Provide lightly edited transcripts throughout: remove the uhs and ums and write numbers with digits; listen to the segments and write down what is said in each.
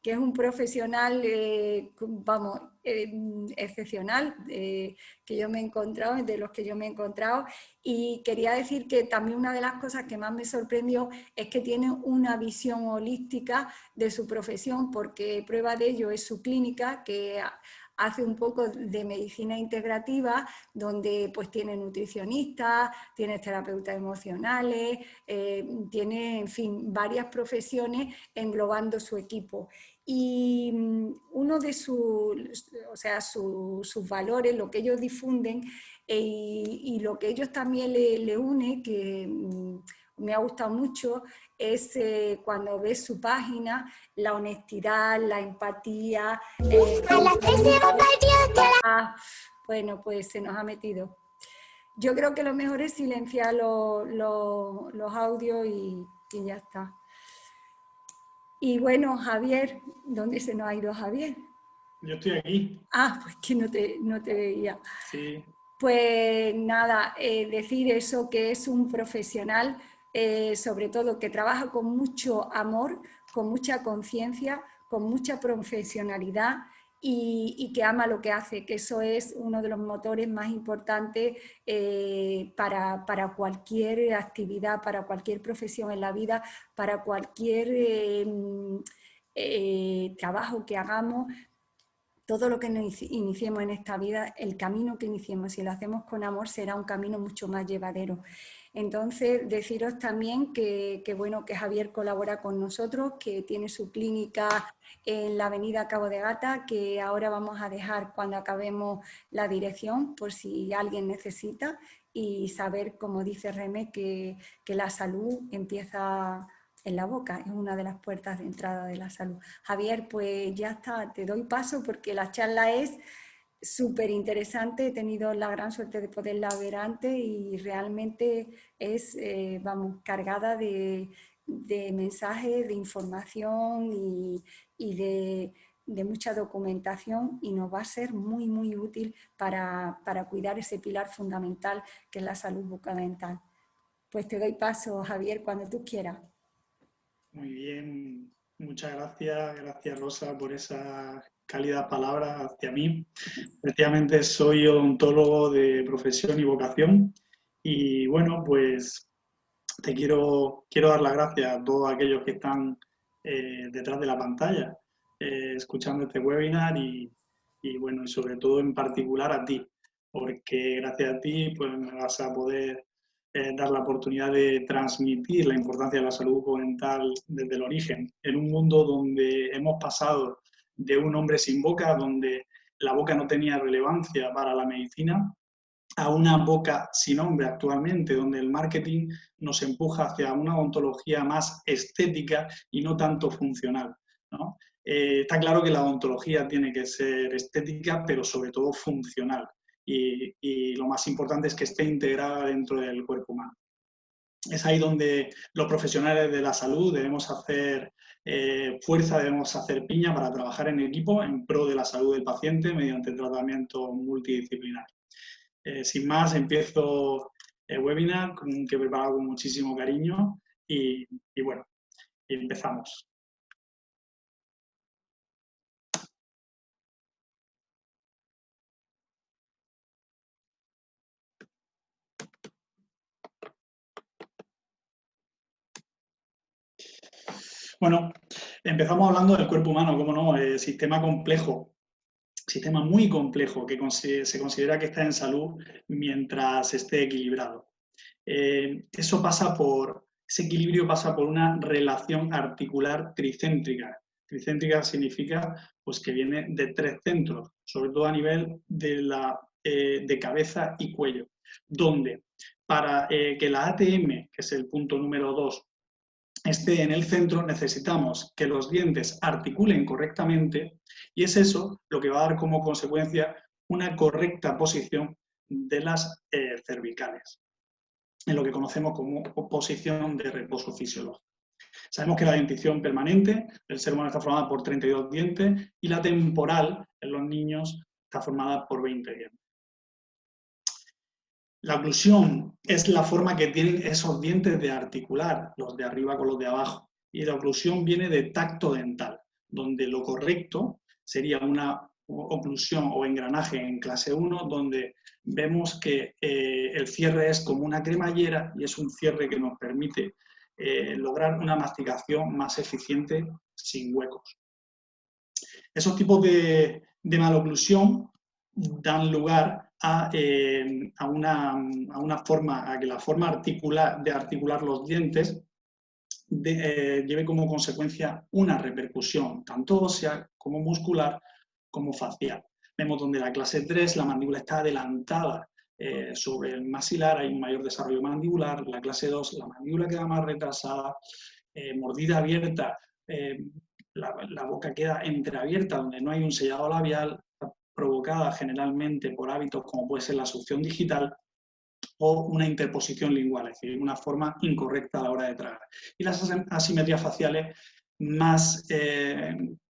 que es un profesional, vamos, excepcional, que yo me he encontrado, de los que yo me he encontrado, y quería decir que también una de las cosas que más me sorprendió es que tiene una visión holística de su profesión, porque prueba de ello es su clínica, que hace un poco de medicina integrativa, donde pues tiene nutricionistas, tiene terapeutas emocionales, tiene, en fin, varias profesiones englobando su equipo. Y uno de sus valores, lo que ellos difunden y lo que ellos también le une, que me ha gustado mucho, es cuando ves su página, la honestidad, la empatía. Bueno, pues se nos ha metido. Yo creo que lo mejor es silenciar los audios y ya está. Y bueno, Javier, ¿dónde se nos ha ido Javier? Yo estoy aquí. Pues que no te veía. Sí. Pues nada, decir eso, que es un profesional, sobre todo que trabaja con mucho amor, con mucha conciencia, con mucha profesionalidad y que ama lo que hace, que eso es uno de los motores más importantes para cualquier actividad, para cualquier profesión en la vida, para cualquier trabajo que hagamos. Todo lo que nos iniciemos en esta vida, el camino que iniciemos, si lo hacemos con amor, será un camino mucho más llevadero. Entonces, deciros también que Javier colabora con nosotros, que tiene su clínica en la avenida Cabo de Gata, que ahora vamos a dejar cuando acabemos la dirección, por si alguien necesita, y saber, como dice Remé, que la salud empieza en la boca, es una de las puertas de entrada de la salud. Javier, pues ya está, te doy paso porque la charla es súper interesante, he tenido la gran suerte de poderla ver antes y realmente es, cargada de mensajes, de información y de mucha documentación, y nos va a ser muy, muy útil para cuidar ese pilar fundamental que es la salud bucodental. Pues te doy paso, Javier, cuando tú quieras. Muy bien, muchas gracias Rosa por esas cálidas palabras hacia mí. Efectivamente soy odontólogo de profesión y vocación y bueno, pues te quiero dar las gracias a todos aquellos que están detrás de la pantalla escuchando este webinar y bueno, y sobre todo en particular a ti, porque gracias a ti pues me vas a poder dar la oportunidad de transmitir la importancia de la salud bucodental desde el origen, en un mundo donde hemos pasado de un hombre sin boca, donde la boca no tenía relevancia para la medicina, a una boca sin hombre actualmente, donde el marketing nos empuja hacia una odontología más estética y no tanto funcional, ¿no? Está claro que la odontología tiene que ser estética, pero sobre todo funcional. Y lo más importante es que esté integrada dentro del cuerpo humano. Es ahí donde los profesionales de la salud debemos hacer fuerza, debemos hacer piña para trabajar en equipo en pro de la salud del paciente mediante tratamiento multidisciplinar. Sin más, empiezo el webinar que he preparado con muchísimo cariño y bueno, empezamos. Bueno, empezamos hablando del cuerpo humano, cómo no, sistema complejo, sistema muy complejo que se considera que está en salud mientras esté equilibrado. Ese equilibrio pasa por una relación articular tricéntrica. Tricéntrica significa pues, que viene de 3 centros, sobre todo a nivel de cabeza y cuello, donde para que la ATM, que es el punto número 2, esté en el centro, necesitamos que los dientes articulen correctamente y es eso lo que va a dar como consecuencia una correcta posición de las cervicales, en lo que conocemos como posición de reposo fisiológico. Sabemos que la dentición permanente del ser humano está formada por 32 dientes y la temporal en los niños está formada por 20 dientes. La oclusión es la forma que tienen esos dientes de articular, los de arriba con los de abajo, y la oclusión viene de tacto dental. donde lo correcto sería una oclusión o engranaje en clase 1, donde vemos que el cierre es como una cremallera y es un cierre que nos permite lograr una masticación más eficiente sin huecos. Esos tipos de maloclusión dan lugar a que la forma de articular los dientes lleve como consecuencia una repercusión, tanto ósea como muscular como facial. Vemos donde la clase 3 la mandíbula está adelantada sobre el maxilar, hay un mayor desarrollo mandibular. La clase 2 la mandíbula queda más retrasada, mordida abierta, la boca queda entreabierta donde no hay un sellado labial, provocada generalmente por hábitos como puede ser la succión digital o una interposición lingual, es decir, una forma incorrecta a la hora de tragar. Y las asimetrías faciales más,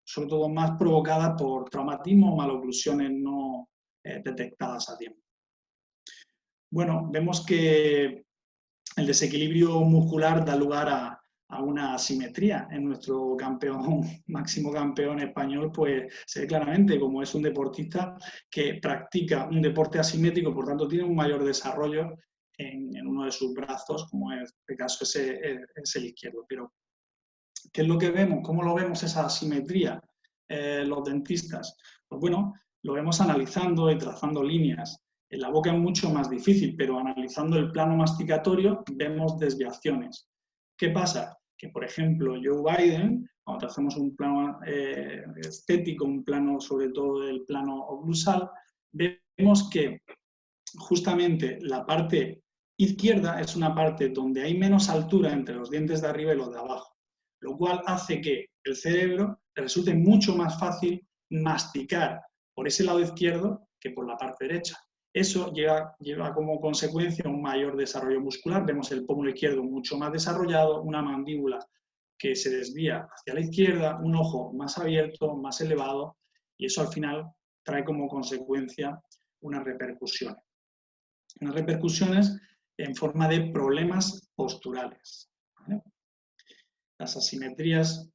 sobre todo más provocadas por traumatismo o maloclusiones no detectadas a tiempo. Bueno, vemos que el desequilibrio muscular da lugar a una asimetría. En nuestro campeón, máximo campeón español, pues se ve claramente como es un deportista que practica un deporte asimétrico, por tanto tiene un mayor desarrollo en uno de sus brazos, como en este caso es el izquierdo. Pero, ¿qué es lo que vemos? ¿Cómo lo vemos esa asimetría los dentistas? Pues bueno, lo vemos analizando y trazando líneas. En la boca es mucho más difícil, pero analizando el plano masticatorio vemos desviaciones. ¿Qué pasa? Que, por ejemplo, Joe Biden, cuando trazamos un plano estético, un plano sobre todo el plano oclusal, vemos que justamente la parte izquierda es una parte donde hay menos altura entre los dientes de arriba y los de abajo, lo cual hace que el cerebro le resulte mucho más fácil masticar por ese lado izquierdo que por la parte derecha. Eso lleva como consecuencia un mayor desarrollo muscular. Vemos el pómulo izquierdo mucho más desarrollado, una mandíbula que se desvía hacia la izquierda, un ojo más abierto, más elevado, y eso al final trae como consecuencia unas repercusiones. Unas repercusiones en forma de problemas posturales, ¿vale? Las asimetrías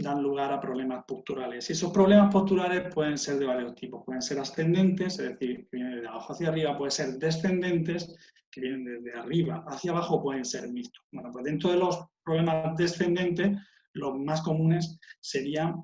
dan lugar a problemas posturales. Y esos problemas posturales pueden ser de varios tipos. Pueden ser ascendentes, es decir, que vienen de abajo hacia arriba, pueden ser descendentes, que vienen desde arriba hacia abajo, pueden ser mixtos. Bueno, pues dentro de los problemas descendentes, los más comunes serían,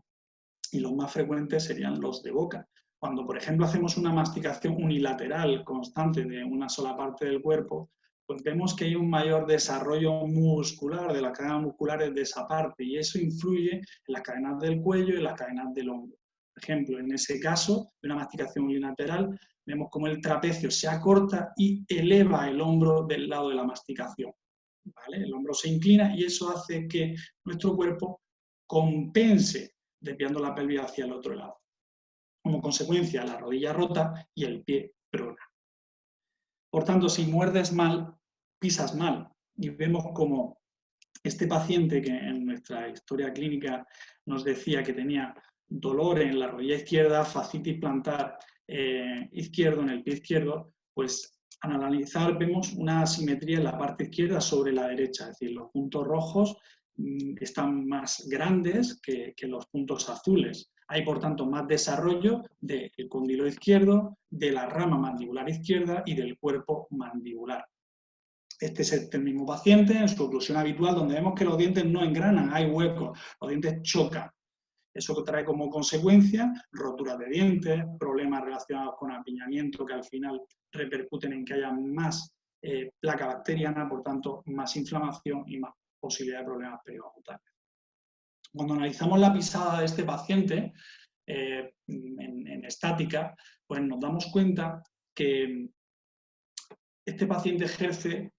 y los más frecuentes serían los de boca. Cuando, por ejemplo, hacemos una masticación unilateral constante de una sola parte del cuerpo, pues vemos que hay un mayor desarrollo muscular de las cadenas musculares de esa parte, y eso influye en las cadenas del cuello y en las cadenas del hombro. Por ejemplo, en ese caso de una masticación unilateral, vemos como el trapecio se acorta y eleva el hombro del lado de la masticación, ¿vale? El hombro se inclina y eso hace que nuestro cuerpo compense desviando la pelvis hacia el otro lado. Como consecuencia, la rodilla rota y el pie prona. Por tanto, si muerdes mal, pisas mal. Y vemos como este paciente que en nuestra historia clínica nos decía que tenía dolor en la rodilla izquierda, fascitis plantar izquierdo en el pie izquierdo, pues al analizar vemos una asimetría en la parte izquierda sobre la derecha, es decir, los puntos rojos están más grandes que los puntos azules. Hay, por tanto, más desarrollo del cóndilo izquierdo, de la rama mandibular izquierda y del cuerpo mandibular. Este es el mismo paciente en su oclusión habitual, donde vemos que los dientes no engranan, hay huecos, los dientes chocan. Eso trae como consecuencia roturas de dientes, problemas relacionados con apiñamiento que al final repercuten en que haya más placa bacteriana, por tanto, más inflamación y más posibilidad de problemas periodontales. Cuando analizamos la pisada de este paciente en estática, pues nos damos cuenta que este paciente ejerce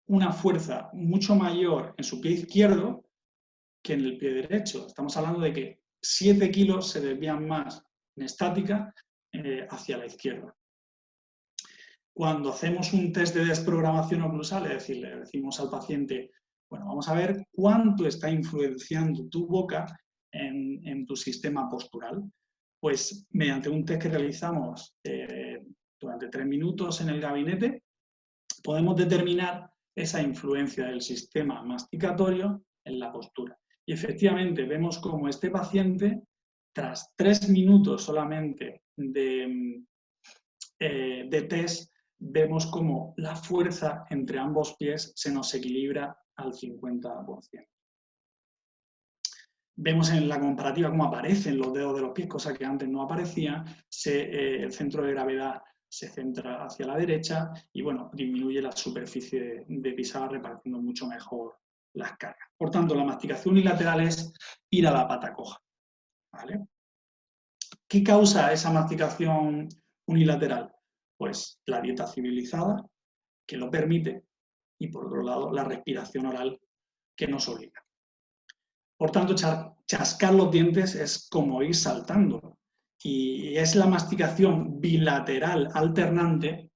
una fuerza mucho mayor en su pie izquierdo que en el pie derecho. Estamos hablando de que 7 kilos se desvían más en estática hacia la izquierda. Cuando hacemos un test de desprogramación oclusal, es decir, le decimos al paciente, bueno, vamos a ver cuánto está influenciando tu boca en tu sistema postural. Pues mediante un test que realizamos durante 3 minutos en el gabinete, podemos determinar esa influencia del sistema masticatorio en la postura. Y efectivamente vemos como este paciente, tras 3 minutos solamente de test, vemos como la fuerza entre ambos pies se nos equilibra al 50%. Vemos en la comparativa cómo aparecen los dedos de los pies, cosa que antes no aparecía, el centro de gravedad se centra hacia la derecha y bueno, disminuye la superficie de pisada repartiendo mucho mejor las cargas. Por tanto, la masticación unilateral es ir a la pata coja, ¿vale? ¿Qué causa esa masticación unilateral? Pues la dieta civilizada, que lo permite, y por otro lado, la respiración oral, que nos obliga. Por tanto, chascar los dientes es como ir saltando, y es la masticación bilateral alternante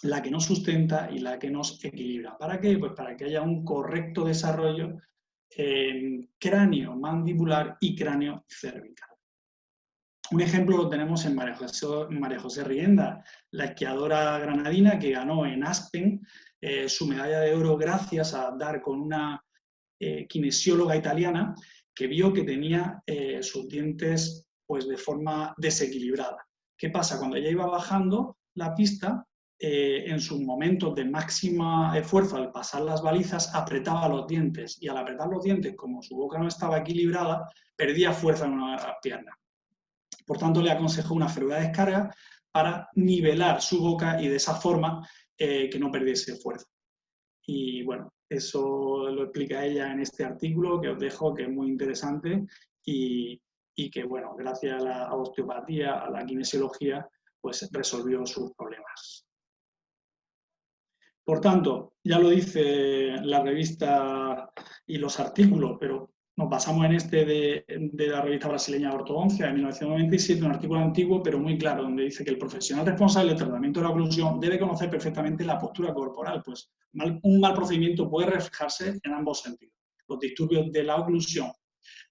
la que nos sustenta y la que nos equilibra. ¿Para qué? Pues para que haya un correcto desarrollo cráneo mandibular y cráneo cervical. Un ejemplo lo tenemos en María José Rienda, la esquiadora granadina que ganó en Aspen su medalla de oro gracias a dar con una kinesióloga italiana que vio que tenía sus dientes pues, de forma desequilibrada. ¿Qué pasa? Cuando ella iba bajando la pista, en sus momentos de máximo esfuerzo al pasar las balizas, apretaba los dientes y al apretar los dientes, como su boca no estaba equilibrada, perdía fuerza en una pierna. Por tanto, le aconsejó una feruda de descarga para nivelar su boca y de esa forma que no perdiese fuerza. Y bueno, eso lo explica ella en este artículo que os dejo, que es muy interesante y que, bueno, gracias a la osteopatía, a la kinesiología, pues resolvió sus problemas. Por tanto, ya lo dice la revista y los artículos, pero nos basamos en este de la revista brasileña Ortodoncia de 1997, un artículo antiguo pero muy claro, donde dice que el profesional responsable del tratamiento de la oclusión debe conocer perfectamente la postura corporal, pues un mal procedimiento puede reflejarse en ambos sentidos. Los disturbios de la oclusión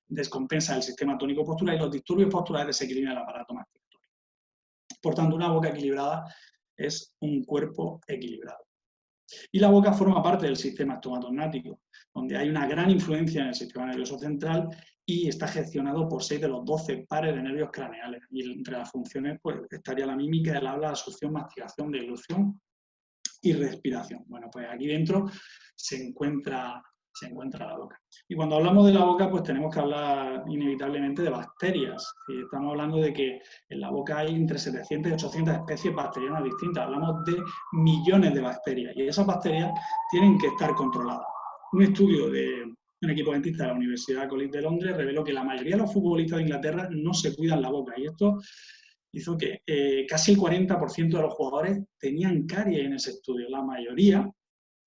descompensan el sistema tónico postural y los disturbios posturales desequilibran el aparato masticatorio. Por tanto, una boca equilibrada es un cuerpo equilibrado. Y la boca forma parte del sistema estomatognático, donde hay una gran influencia en el sistema nervioso central y está gestionado por 6 de los 12 pares de nervios craneales. Y entre las funciones pues, estaría la mímica, el habla, la succión, masticación, deglución y respiración. Bueno, pues aquí dentro se encuentra la boca. Y cuando hablamos de la boca, pues tenemos que hablar inevitablemente de bacterias. Y estamos hablando de que en la boca hay entre 700 y 800 especies bacterianas distintas. Hablamos de millones de bacterias y esas bacterias tienen que estar controladas. Un estudio de un equipo dentista de la Universidad College de Londres reveló que la mayoría de los futbolistas de Inglaterra no se cuidan la boca y esto hizo que casi el 40% de los jugadores tenían caries en ese estudio. La mayoría,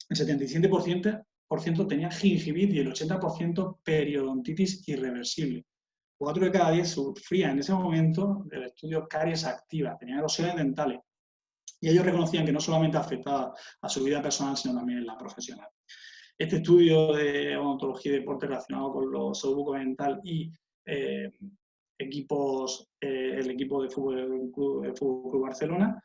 el 77%, tenía gingivitis y el 80% periodontitis irreversible. 4 de cada 10 sufrían en ese momento del estudio caries activas, tenían erosiones dentales. Y ellos reconocían que no solamente afectaba a su vida personal, sino también en la profesional. Este estudio de odontología y deporte relacionado con la salud bucodental y el equipo de fútbol del Club Barcelona,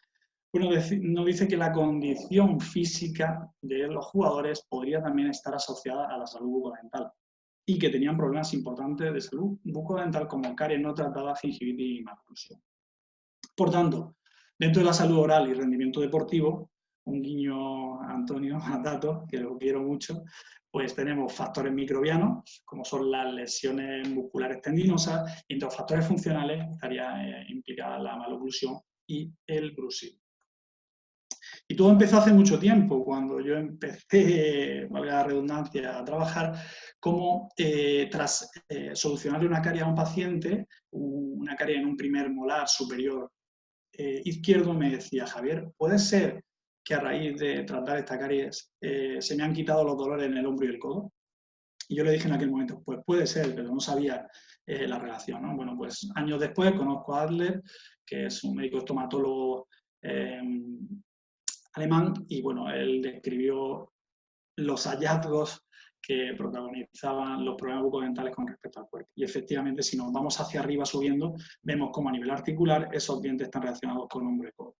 bueno, nos dice que la condición física de los jugadores podría también estar asociada a la salud bucodental y que tenían problemas importantes de salud bucodental como caries no tratadas, gingivitis y maloclusión. Por tanto, dentro de la salud oral y rendimiento deportivo, un guiño a Antonio Matato, que lo quiero mucho, pues tenemos factores microbianos, como son las lesiones musculares tendinosas, y entre los factores funcionales estaría implicada la maloclusión y el bruxismo. Y todo empezó hace mucho tiempo, cuando yo empecé, valga la redundancia, a trabajar, como tras solucionarle una carie a un paciente, una carie en un primer molar superior izquierdo, me decía, Javier, ¿puede ser que a raíz de tratar esta caries se me han quitado los dolores en el hombro y el codo? Y yo le dije en aquel momento, pues puede ser, pero no sabía la relación, ¿no? Bueno, pues años después conozco a Adler, que es un médico estomatólogo alemán, y bueno, él describió los hallazgos que protagonizaban los problemas bucodentales con respecto al cuerpo. Y efectivamente, si nos vamos hacia arriba subiendo, vemos cómo a nivel articular esos dientes están relacionados con hombro y codo.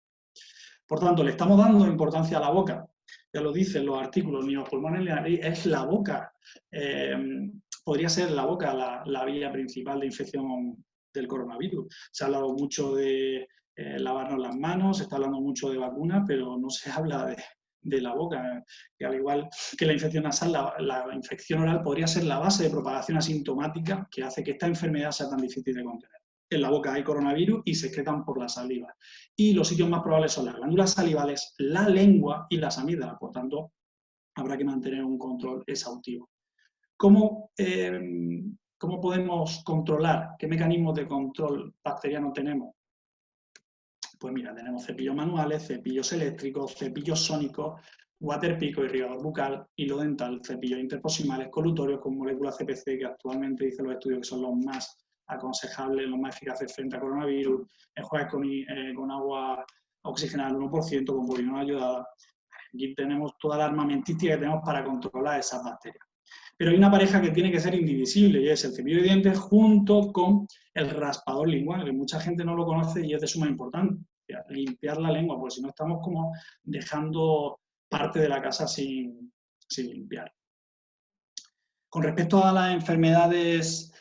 Por tanto, le estamos dando importancia a la boca. Ya lo dicen los artículos, ni los pulmones ni la nariz, es la boca. podría ser la boca la vía principal de infección del coronavirus. Se ha hablado mucho de lavarnos las manos, se está hablando mucho de vacunas, pero no se habla de la boca, que al igual que la infección nasal, la infección oral podría ser la base de propagación asintomática que hace que esta enfermedad sea tan difícil de contener. En la boca hay coronavirus y se excretan por la saliva. Y los sitios más probables son las glándulas salivales, la lengua y las amígdalas. Por tanto, habrá que mantener un control exhaustivo. ¿Cómo podemos controlar? ¿Qué mecanismos de control bacteriano tenemos? Pues mira, tenemos cepillos manuales, cepillos eléctricos, cepillos sónicos, waterpico, irrigador bucal, hilo dental, cepillos interproximales, colutorios con moléculas CPC, que actualmente dicen los estudios que son los más aconsejables, los más eficaces frente a coronavirus, enjuagues con agua oxigenada al 1%, con polinol ayudada. Aquí tenemos toda la armamentística que tenemos para controlar esas bacterias. Pero hay una pareja que tiene que ser indivisible y es el cepillo de dientes junto con el raspador lingual, que mucha gente no lo conoce y es de suma importancia. Limpiar la lengua, porque si no estamos como dejando parte de la casa sin limpiar. Con respecto a las enfermedades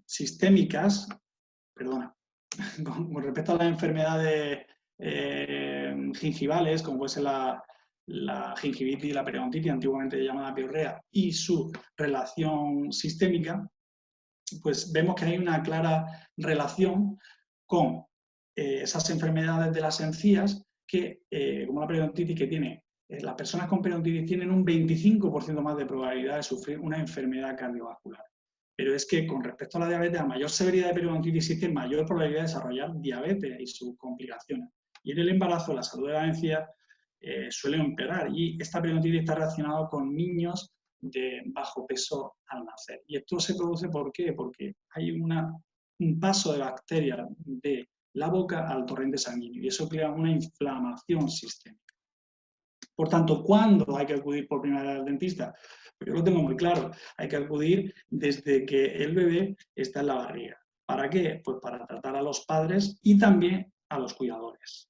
sistémicas, perdona, con respecto a las enfermedades gingivales, como puede ser la gingivitis y la periodontitis, antiguamente llamada piorrea, y su relación sistémica, pues vemos que hay una clara relación con esas enfermedades de las encías que, como la periodontitis, que tiene, las personas con periodontitis tienen un 25% más de probabilidad de sufrir una enfermedad cardiovascular. Pero es que con respecto a la diabetes, a mayor severidad de periodontitis existe mayor probabilidad de desarrollar diabetes y sus complicaciones. Y en el embarazo, la salud de la encía suele empeorar y esta periodontitis está relacionada con niños de bajo peso al nacer. Y esto se produce ¿por qué? Porque hay un paso de bacterias de la boca al torrente sanguíneo y eso crea una inflamación sistémica. Por tanto, ¿cuándo hay que acudir por primera vez al dentista? Pues yo lo tengo muy claro, hay que acudir desde que el bebé está en la barriga. ¿Para qué? Pues para tratar a los padres y también a los cuidadores.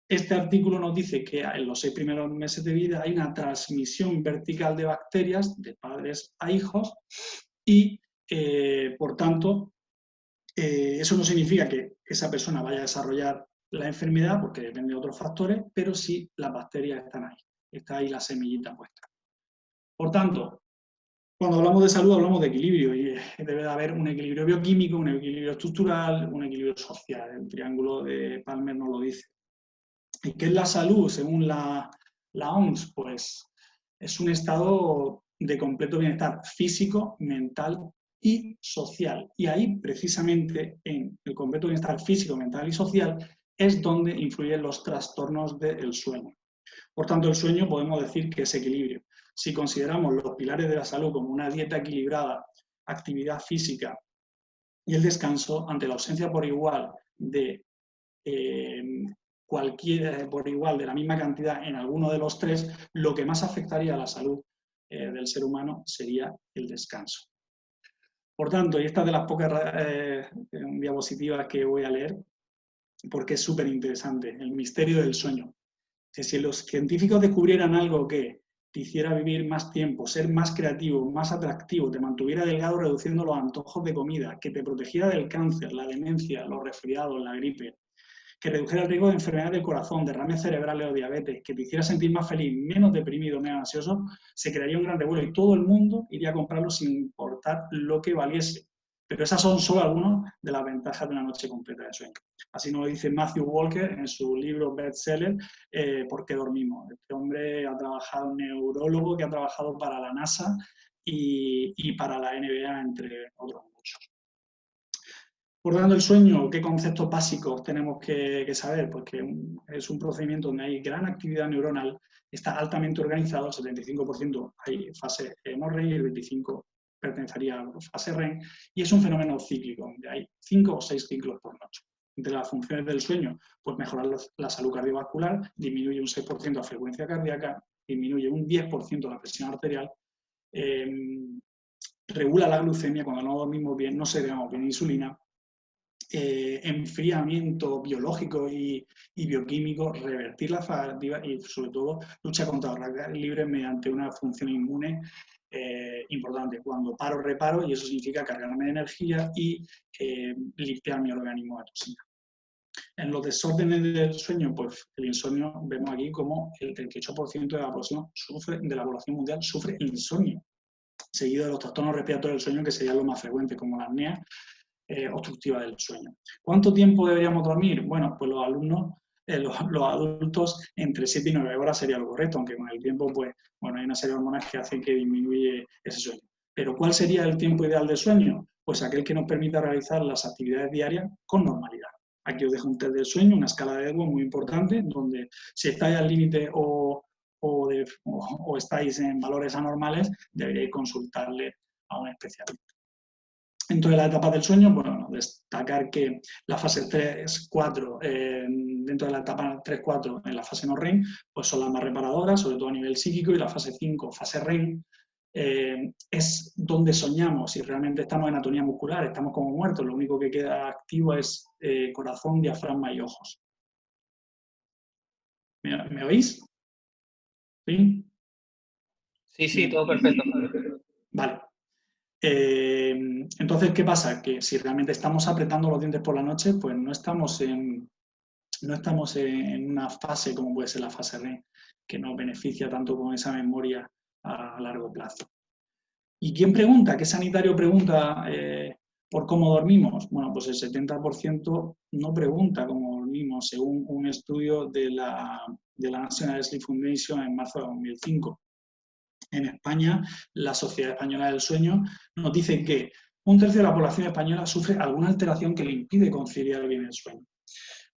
Este artículo nos dice que en los 6 primeros meses de vida hay una transmisión vertical de bacterias de padres a hijos y, por tanto, eso no significa que esa persona vaya a desarrollar la enfermedad, porque depende de otros factores, pero sí las bacterias están ahí. Está ahí la semillita puesta. Por tanto, cuando hablamos de salud hablamos de equilibrio y debe de haber un equilibrio bioquímico, un equilibrio estructural, un equilibrio social. El triángulo de Palmer nos lo dice. ¿Y qué es la salud según la OMS? Pues es un estado de completo bienestar físico, mental y social. Y ahí, precisamente, en el completo bienestar físico, mental y social, es donde influyen los trastornos del sueño. Por tanto, el sueño podemos decir que es equilibrio. Si consideramos los pilares de la salud como una dieta equilibrada, actividad física y el descanso, ante la ausencia por igual de por igual de la misma cantidad en alguno de los tres, lo que más afectaría a la salud del ser humano sería el descanso. Por tanto, y esta es de las pocas diapositivas que voy a leer, porque es súper interesante, el misterio del sueño. Que si los científicos descubrieran algo que te hiciera vivir más tiempo, ser más creativo, más atractivo, te mantuviera delgado reduciendo los antojos de comida, que te protegiera del cáncer, la demencia, los resfriados, la gripe, que redujera el riesgo de enfermedades del corazón, derrames cerebrales o diabetes, que te hiciera sentir más feliz, menos deprimido, menos ansioso, se crearía un gran revuelo y todo el mundo iría a comprarlo sin importar lo que valiese. Pero esas son solo algunas de las ventajas de una noche completa de sueño. Así nos lo dice Matthew Walker en su libro bestseller, ¿Por qué dormimos? Este hombre ha trabajado, un neurólogo que ha trabajado para la NASA y para la NBA, entre otros muchos. Por tanto, el sueño, ¿qué conceptos básicos tenemos que saber? Pues que es un procedimiento donde hay gran actividad neuronal, está altamente organizado, el 75% hay fase no-REM y el 25% pertenecería a fase REM, y es un fenómeno cíclico, donde hay 5 o 6 ciclos por noche. Entre las funciones del sueño, pues mejorar la salud cardiovascular, disminuye un 6% la frecuencia cardíaca, disminuye un 10% la presión arterial, regula la glucemia, cuando no dormimos bien no segregamos bien insulina, enfriamiento biológico y bioquímico, revertir la fatiga y sobre todo lucha contra los radicales libres mediante una función inmune importante. Cuando paro, reparo, y eso significa cargarme de energía y limpiar mi organismo de toxinas. En los desórdenes del sueño, pues el insomnio, vemos aquí como el 38% de la población mundial sufre insomnio, seguido de los trastornos respiratorios del sueño, que sería lo más frecuente, como la apnea obstructiva del sueño. ¿Cuánto tiempo deberíamos dormir? Bueno, pues los alumnos, los adultos, entre 7 y 9 horas sería lo correcto, aunque con el tiempo, pues, bueno, hay una serie de hormonas que hacen que disminuye ese sueño. Pero ¿cuál sería el tiempo ideal de sueño? Pues aquel que nos permita realizar las actividades diarias con normalidad. Aquí os dejo un test del sueño, una escala de Edwards muy importante, donde si estáis al límite o estáis en valores anormales, deberíais consultarle a un especialista. Dentro de las etapas del sueño, bueno, destacar que la fase 3-4, dentro de la etapa 3-4, en la fase no REM, pues son las más reparadoras, sobre todo a nivel psíquico, y la fase 5, fase REM, es donde soñamos y realmente estamos en atonía muscular, estamos como muertos, lo único que queda activo es corazón, diafragma y ojos. ¿Me oís? ¿Sí? Sí, todo perfecto. Vale. Entonces, ¿qué pasa? Que si realmente estamos apretando los dientes por la noche, pues no estamos en una fase como puede ser la fase REM, que nos beneficia tanto con esa memoria a largo plazo. ¿Y quién pregunta? ¿Qué sanitario pregunta por cómo dormimos? Bueno, pues el 70% no pregunta cómo dormimos, según un estudio de la National Sleep Foundation en marzo de 2005. En España, la Sociedad Española del Sueño nos dice que 1/3 de la población española sufre alguna alteración que le impide conciliar bien el sueño.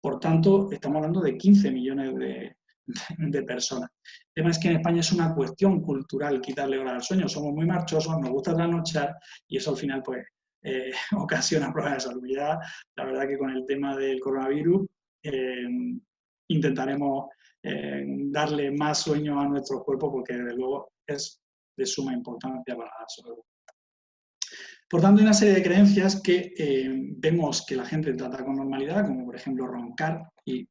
Por tanto, estamos hablando de 15 millones de personas. El tema es que en España es una cuestión cultural quitarle hora al sueño. Somos muy marchosos, nos gusta trasnochar y eso al final pues ocasiona problemas de salud. Ya, la verdad que con el tema del coronavirus intentaremos darle más sueño a nuestros cuerpos porque desde luego es de suma importancia para la salud. Por tanto, hay una serie de creencias que vemos que la gente trata con normalidad, como por ejemplo roncar, y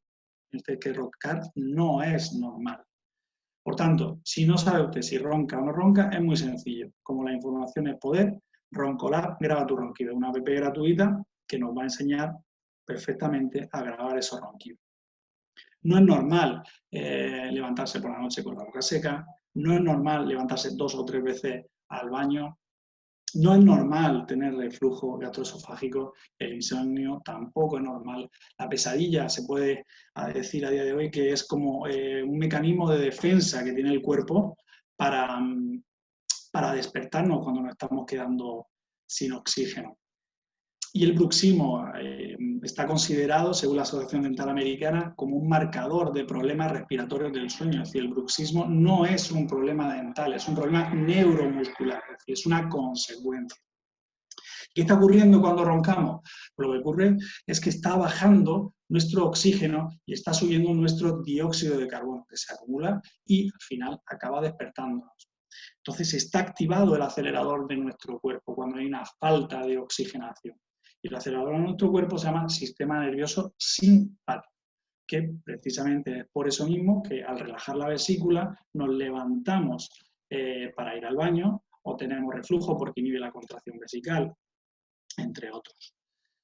que roncar no es normal. Por tanto, si no sabe usted si ronca o no ronca, es muy sencillo. Como la información es poder, Roncolab graba tu ronquido, una app gratuita que nos va a enseñar perfectamente a grabar esos ronquidos. No es normal levantarse por la noche con la boca seca, no es normal levantarse 2 o 3 veces al baño, no es normal tener reflujo gastroesofágico, el insomnio tampoco es normal. La pesadilla se puede decir a día de hoy que es como un mecanismo de defensa que tiene el cuerpo para despertarnos cuando nos estamos quedando sin oxígeno. Y el bruxismo está considerado, según la Asociación Dental Americana, como un marcador de problemas respiratorios del sueño. Es decir, el bruxismo no es un problema dental, es un problema neuromuscular, es decir, es una consecuencia. ¿Qué está ocurriendo cuando roncamos? Pues lo que ocurre es que está bajando nuestro oxígeno y está subiendo nuestro dióxido de carbono, que se acumula y al final acaba despertándonos. Entonces está activado el acelerador de nuestro cuerpo cuando hay una falta de oxigenación. Y el acelerador de nuestro cuerpo se llama sistema nervioso simpático, que precisamente es por eso mismo que al relajar la vesícula nos levantamos para ir al baño o tenemos reflujo porque inhibe la contracción vesical, entre otros.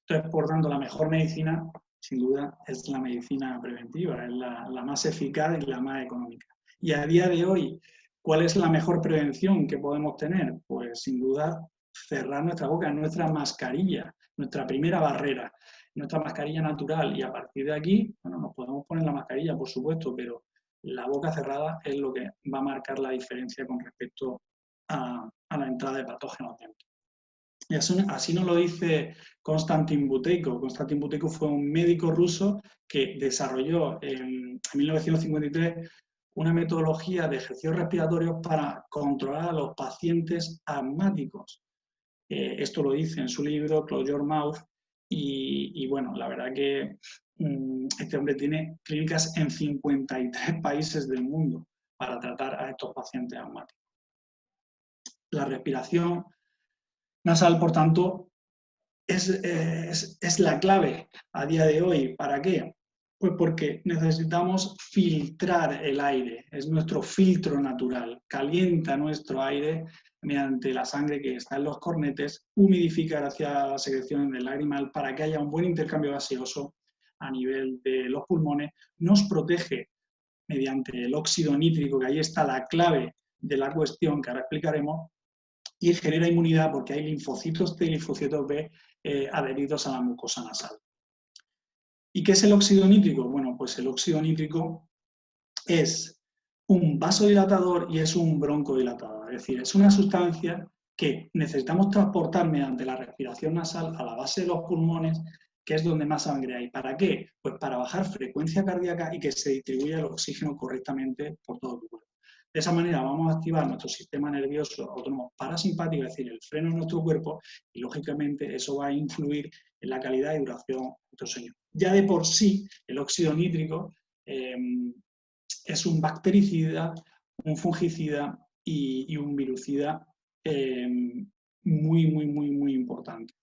Entonces, por tanto, la mejor medicina, sin duda, es la medicina preventiva, es la más eficaz y la más económica. Y a día de hoy, ¿cuál es la mejor prevención que podemos tener? Pues sin duda cerrar nuestra boca, nuestra mascarilla, nuestra primera barrera, nuestra mascarilla natural. Y a partir de aquí, bueno, nos podemos poner la mascarilla, por supuesto, pero la boca cerrada es lo que va a marcar la diferencia con respecto a la entrada de patógenos dentro. Y así nos lo dice Konstantin Buteyko. Konstantin Buteyko fue un médico ruso que desarrolló en 1953 una metodología de ejercicios respiratorios para controlar a los pacientes asmáticos. Esto lo dice en su libro Close Your Mouth y bueno, la verdad que este hombre tiene clínicas en 53 países del mundo para tratar a estos pacientes asmáticos. La respiración nasal, por tanto, es la clave a día de hoy. ¿Para qué? Pues porque necesitamos filtrar el aire, es nuestro filtro natural, calienta nuestro aire mediante la sangre que está en los cornetes, humidifica gracias a las secreciones del lagrimal para que haya un buen intercambio gaseoso a nivel de los pulmones, nos protege mediante el óxido nítrico, que ahí está la clave de la cuestión que ahora explicaremos, y genera inmunidad porque hay linfocitos T y linfocitos B adheridos a la mucosa nasal. ¿Y qué es el óxido nítrico? Bueno, pues el óxido nítrico es un vasodilatador y es un broncodilatador, es decir, es una sustancia que necesitamos transportar mediante la respiración nasal a la base de los pulmones, que es donde más sangre hay. ¿Para qué? Pues para bajar frecuencia cardíaca y que se distribuya el oxígeno correctamente por todo tu cuerpo. De esa manera vamos a activar nuestro sistema nervioso autónomo parasimpático, es decir, el freno en nuestro cuerpo, y lógicamente eso va a influir en la calidad y duración de nuestro sueño. Ya de por sí, el óxido nítrico es un bactericida, un fungicida y un virucida muy importante.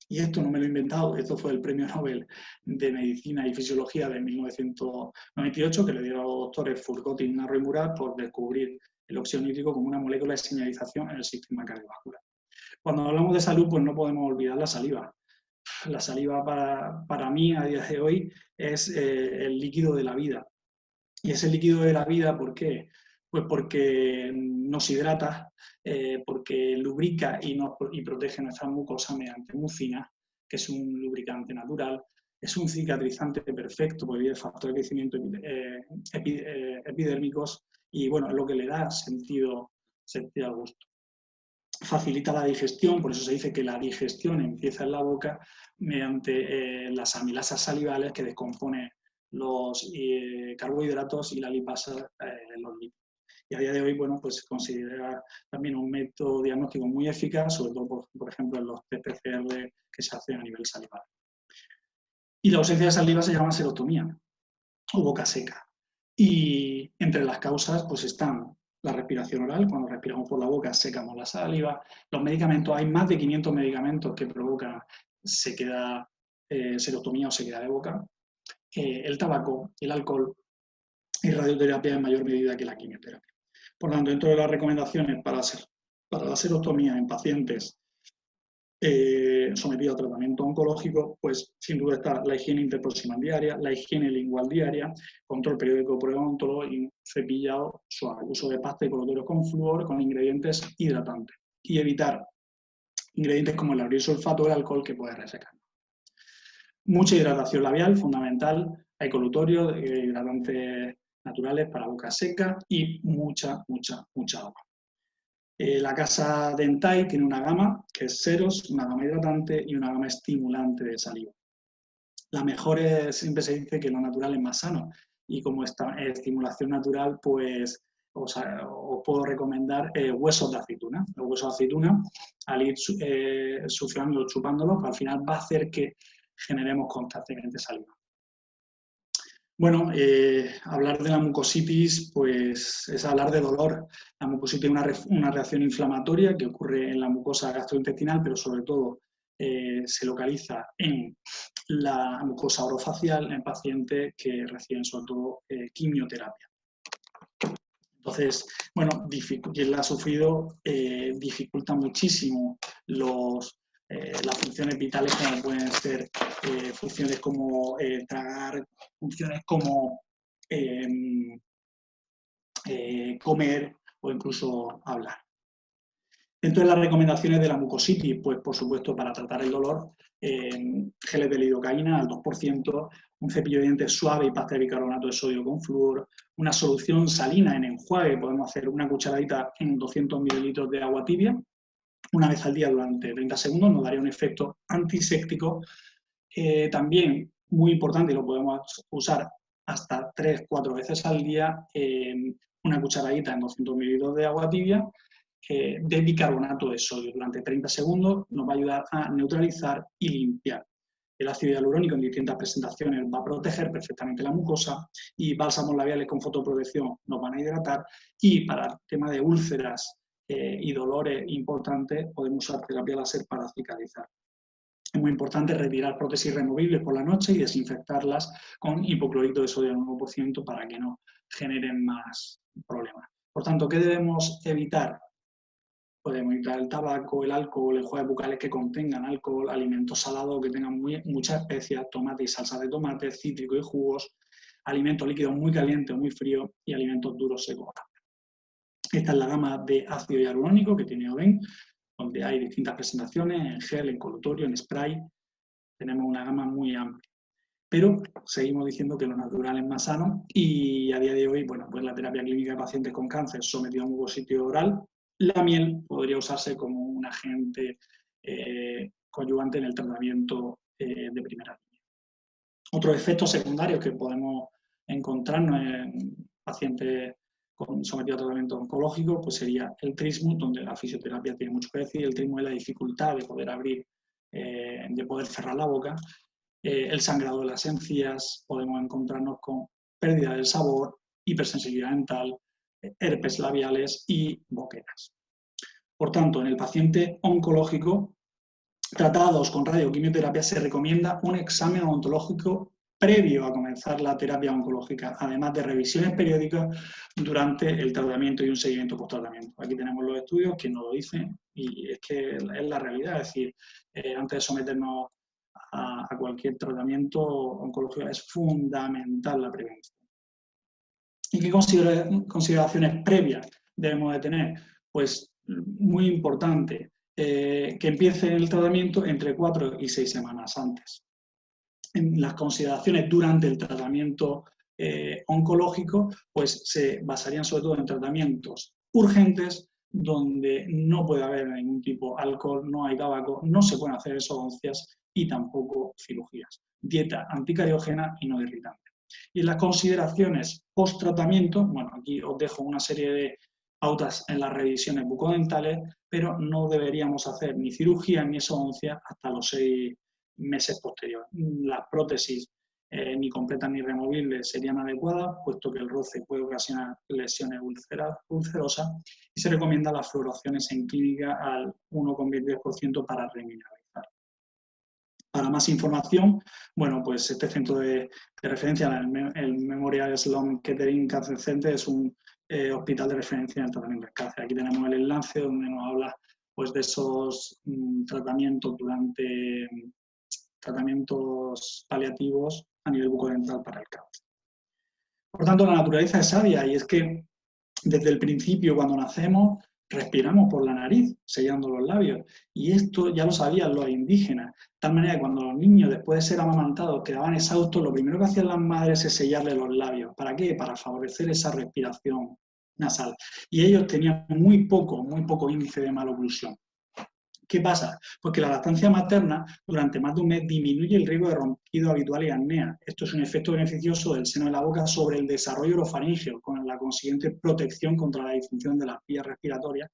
Y esto no me lo he inventado, esto fue el premio Nobel de Medicina y Fisiología de 1998 que le dieron a los doctores Furgoti, Narro y Murat por descubrir el óxido nítrico como una molécula de señalización en el sistema cardiovascular. Cuando hablamos de salud, pues no podemos olvidar la saliva. La saliva para mí a día de hoy es el líquido de la vida. Y ese líquido de la vida, ¿por qué? Pues porque nos hidrata, porque lubrica y protege nuestra mucosa mediante mucina, que es un lubricante natural, es un cicatrizante perfecto, porque viene factor de crecimiento epidérmicos y bueno, es lo que le da sentido al gusto. Facilita la digestión, por eso se dice que la digestión empieza en la boca mediante las amilasas salivales que descomponen los carbohidratos y la lipasa los lípidos. Y a día de hoy, bueno, pues se considera también un método diagnóstico muy eficaz, sobre todo, por ejemplo, en los test PCR que se hacen a nivel salival. Y la ausencia de saliva se llama serotomía o boca seca. Y entre las causas, pues están la respiración oral, cuando respiramos por la boca secamos la saliva, los medicamentos, hay más de 500 medicamentos que provocan serotomía o sequedad de boca, el tabaco, el alcohol y radioterapia en mayor medida que la quimioterapia. Por lo tanto, dentro de las recomendaciones para la serotomía en pacientes sometidos a tratamiento oncológico, pues sin duda está la higiene interproximal diaria, la higiene lingual diaria, control periódico por odontólogo y cepillado suave, uso de pasta y colotorios con flúor con ingredientes hidratantes y evitar ingredientes como el abril sulfato o el alcohol que puede resecar. Mucha hidratación labial, fundamental, hay colutorios, hidratantes naturales para boca seca y mucha agua. La casa Dentai tiene una gama que es Seros, una gama hidratante y una gama estimulante de saliva. La mejor siempre se dice que lo natural es más sano y como esta estimulación natural, pues os puedo recomendar huesos de aceituna. Los huesos de aceituna, al ir sufriendo, chupándolos, al final va a hacer que generemos constantemente saliva. Bueno, hablar de la mucositis pues, es hablar de dolor. La mucositis es una reacción inflamatoria que ocurre en la mucosa gastrointestinal, pero sobre todo se localiza en la mucosa orofacial en pacientes que reciben sobre todo quimioterapia. Entonces, bueno, quien la ha sufrido dificulta muchísimo las funciones vitales como pueden ser funciones como tragar, funciones como comer o incluso hablar. Dentro de las recomendaciones de la mucositis, pues por supuesto para tratar el dolor, geles de lidocaína al 2%, un cepillo de dientes suave y pasta de bicarbonato de sodio con flúor, una solución salina en enjuague, podemos hacer una cucharadita en 200 mililitros de agua tibia, una vez al día durante 30 segundos, nos daría un efecto antiséptico. También, muy importante, y lo podemos usar hasta 3-4 veces al día, una cucharadita en 200 mililitros de agua tibia de bicarbonato de sodio durante 30 segundos, nos va a ayudar a neutralizar y limpiar. El ácido hialurónico en distintas presentaciones va a proteger perfectamente la mucosa y bálsamos labiales con fotoprotección nos van a hidratar y para el tema de úlceras y dolores importantes podemos usar terapia láser para cicatrizar. Es muy importante retirar prótesis removibles por la noche y desinfectarlas con hipoclorito de sodio al 1% para que no generen más problemas. Por tanto, ¿qué debemos evitar? Podemos evitar el tabaco, el alcohol, enjuagues bucales que contengan alcohol, alimentos salados que tengan muchas especias, tomate y salsa de tomate, cítricos y jugos, alimentos líquidos muy calientes o muy fríos y alimentos duros secos. Esta es la gama de ácido hialurónico que tiene Oden, donde hay distintas presentaciones, en gel, en colutorio, en spray. Tenemos una gama muy amplia. Pero seguimos diciendo que lo natural es más sano y a día de hoy, bueno, pues la terapia clínica de pacientes con cáncer sometido a un mucositio oral, la miel podría usarse como un agente coadyuvante en el tratamiento de primera línea. Otros efectos secundarios que podemos encontrarnos en pacientes sometidos a tratamiento oncológico, pues sería el trismus, donde la fisioterapia tiene mucho que decir. El trismus es la dificultad de poder abrir, de poder cerrar la boca. El sangrado de las encías, podemos encontrarnos con pérdida del sabor, hipersensibilidad dental, herpes labiales y boqueras. Por tanto, en el paciente oncológico, tratados con radioquimioterapia, se recomienda un examen odontológico previo a comenzar la terapia oncológica, además de revisiones periódicas durante el tratamiento y un seguimiento post-tratamiento. Aquí tenemos los estudios que nos lo dicen y es que es la realidad, es decir, antes de someternos a cualquier tratamiento oncológico es fundamental la prevención. ¿Y qué consideraciones previas debemos de tener? Pues muy importante, que empiece el tratamiento entre 4 y 6 semanas antes. En las consideraciones durante el tratamiento oncológico, pues se basarían sobre todo en tratamientos urgentes, donde no puede haber ningún tipo de alcohol, no hay tabaco, no se pueden hacer exodoncias y tampoco cirugías. Dieta anticariógena y no irritante. Y en las consideraciones post-tratamiento, bueno, aquí os dejo una serie de pautas en las revisiones bucodentales, pero no deberíamos hacer ni cirugía ni exodoncia hasta los 6 meses posteriores. Las prótesis ni completas ni removibles serían adecuadas, puesto que el roce puede ocasionar lesiones ulcerosas y se recomienda las fluoraciones en clínica al 1,23% para remineralizar. Para más información, bueno, pues este centro de referencia, el Memorial Sloan Kettering Cancer Center, es un hospital de referencia en el tratamiento del cáncer. Aquí tenemos el enlace donde nos habla pues, de esos tratamientos durante tratamientos paliativos a nivel bucodental para el cáncer. Por tanto, la naturaleza es sabia y es que desde el principio, cuando nacemos, respiramos por la nariz, sellando los labios. Y esto ya lo sabían los indígenas. De tal manera que cuando los niños, después de ser amamantados, quedaban exhaustos, lo primero que hacían las madres es sellarle los labios. ¿Para qué? Para favorecer esa respiración nasal. Y ellos tenían muy poco índice de maloclusión. ¿Qué pasa? Pues que la lactancia materna durante más de un mes disminuye el riesgo de ronquido habitual y apnea. Esto es un efecto beneficioso del seno de la boca sobre el desarrollo orofaríngeo, con la consiguiente protección contra la disfunción de las vías respiratorias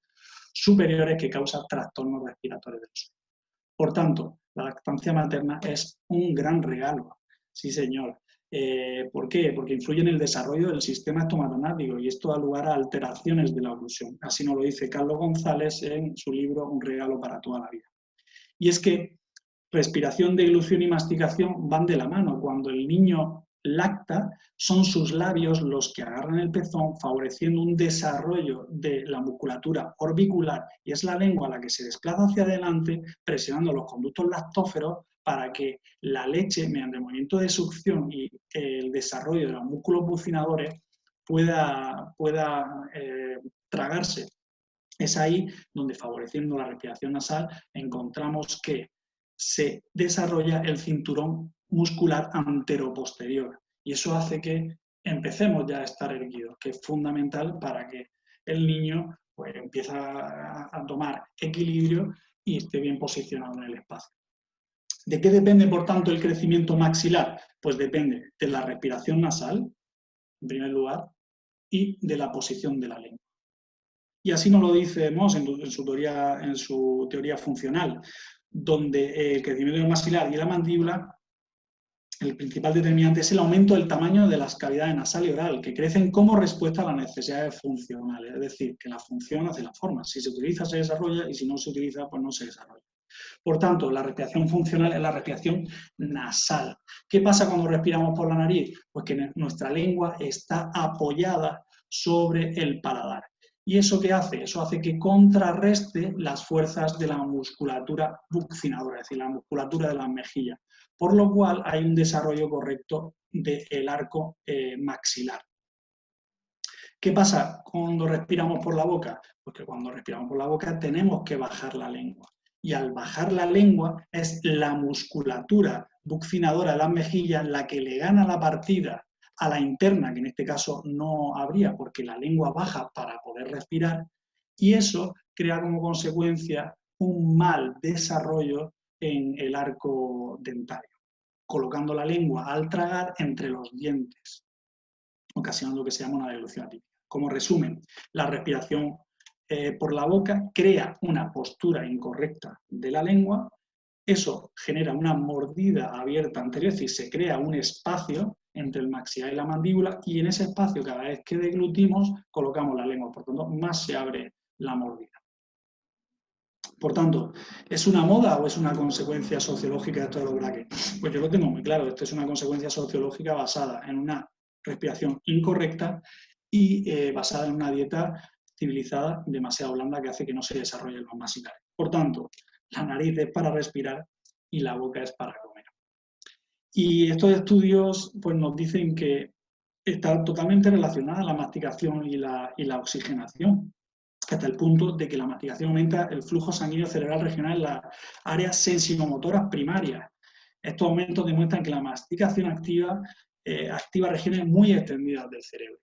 superiores que causan trastornos respiratorios del sueño. Por tanto, la lactancia materna es un gran regalo. Sí, señor. ¿Por qué? Porque influye en el desarrollo del sistema estomatonático y esto da lugar a alteraciones de la oclusión. Así nos lo dice Carlos González en su libro Un regalo para toda la vida. Y es que respiración, deglución y masticación van de la mano. Cuando el niño lacta, son sus labios los que agarran el pezón, favoreciendo un desarrollo de la musculatura orbicular, y es la lengua la que se desplaza hacia adelante, presionando los conductos lactóferos para que la leche, mediante el movimiento de succión y el desarrollo de los músculos bucinadores, pueda tragarse. Es ahí donde, favoreciendo la respiración nasal, encontramos que se desarrolla el cinturón muscular anteroposterior y eso hace que empecemos ya a estar erguidos, que es fundamental para que el niño pues, empiece a tomar equilibrio y esté bien posicionado en el espacio. ¿De qué depende, por tanto, el crecimiento maxilar? Pues depende de la respiración nasal, en primer lugar, y de la posición de la lengua. Y así nos lo dice Moss en su teoría funcional, donde el crecimiento del maxilar y la mandíbula, el principal determinante es el aumento del tamaño de las cavidades nasal y oral, que crecen como respuesta a las necesidades funcionales, es decir, que la función hace la forma. Si se utiliza, se desarrolla, y si no se utiliza, pues no se desarrolla. Por tanto, la respiración funcional es la respiración nasal. ¿Qué pasa cuando respiramos por la nariz? Pues que nuestra lengua está apoyada sobre el paladar. ¿Y eso qué hace? Eso hace que contrarreste las fuerzas de la musculatura buccinadora, es decir, la musculatura de las mejillas, por lo cual hay un desarrollo correcto del arco maxilar. ¿Qué pasa cuando respiramos por la boca? Pues que cuando respiramos por la boca tenemos que bajar la lengua. Y al bajar la lengua es la musculatura buccinadora de las mejillas la que le gana la partida a la interna, que en este caso no habría, porque la lengua baja para poder respirar, y eso crea como consecuencia un mal desarrollo en el arco dentario, colocando la lengua al tragar entre los dientes, ocasionando lo que se llama una deglución atípica. Como resumen, la respiración por la boca crea una postura incorrecta de la lengua, eso genera una mordida abierta anterior, es decir, se crea un espacio entre el maxilar y la mandíbula, y en ese espacio, cada vez que deglutimos, colocamos la lengua, por tanto, más se abre la mordida. Por tanto, ¿es una moda o es una consecuencia sociológica de esto de los brackets? Pues yo lo tengo muy claro, esto es una consecuencia sociológica basada en una respiración incorrecta y basada en una dieta civilizada demasiado blanda que hace que no se desarrollen los maxilares. Por tanto, la nariz es para respirar y la boca es para comer. Y estos estudios pues, nos dicen que está totalmente relacionada la masticación y la oxigenación, hasta el punto de que la masticación aumenta el flujo sanguíneo cerebral regional en las áreas sensimotoras primarias. Estos aumentos demuestran que la masticación activa regiones muy extendidas del cerebro.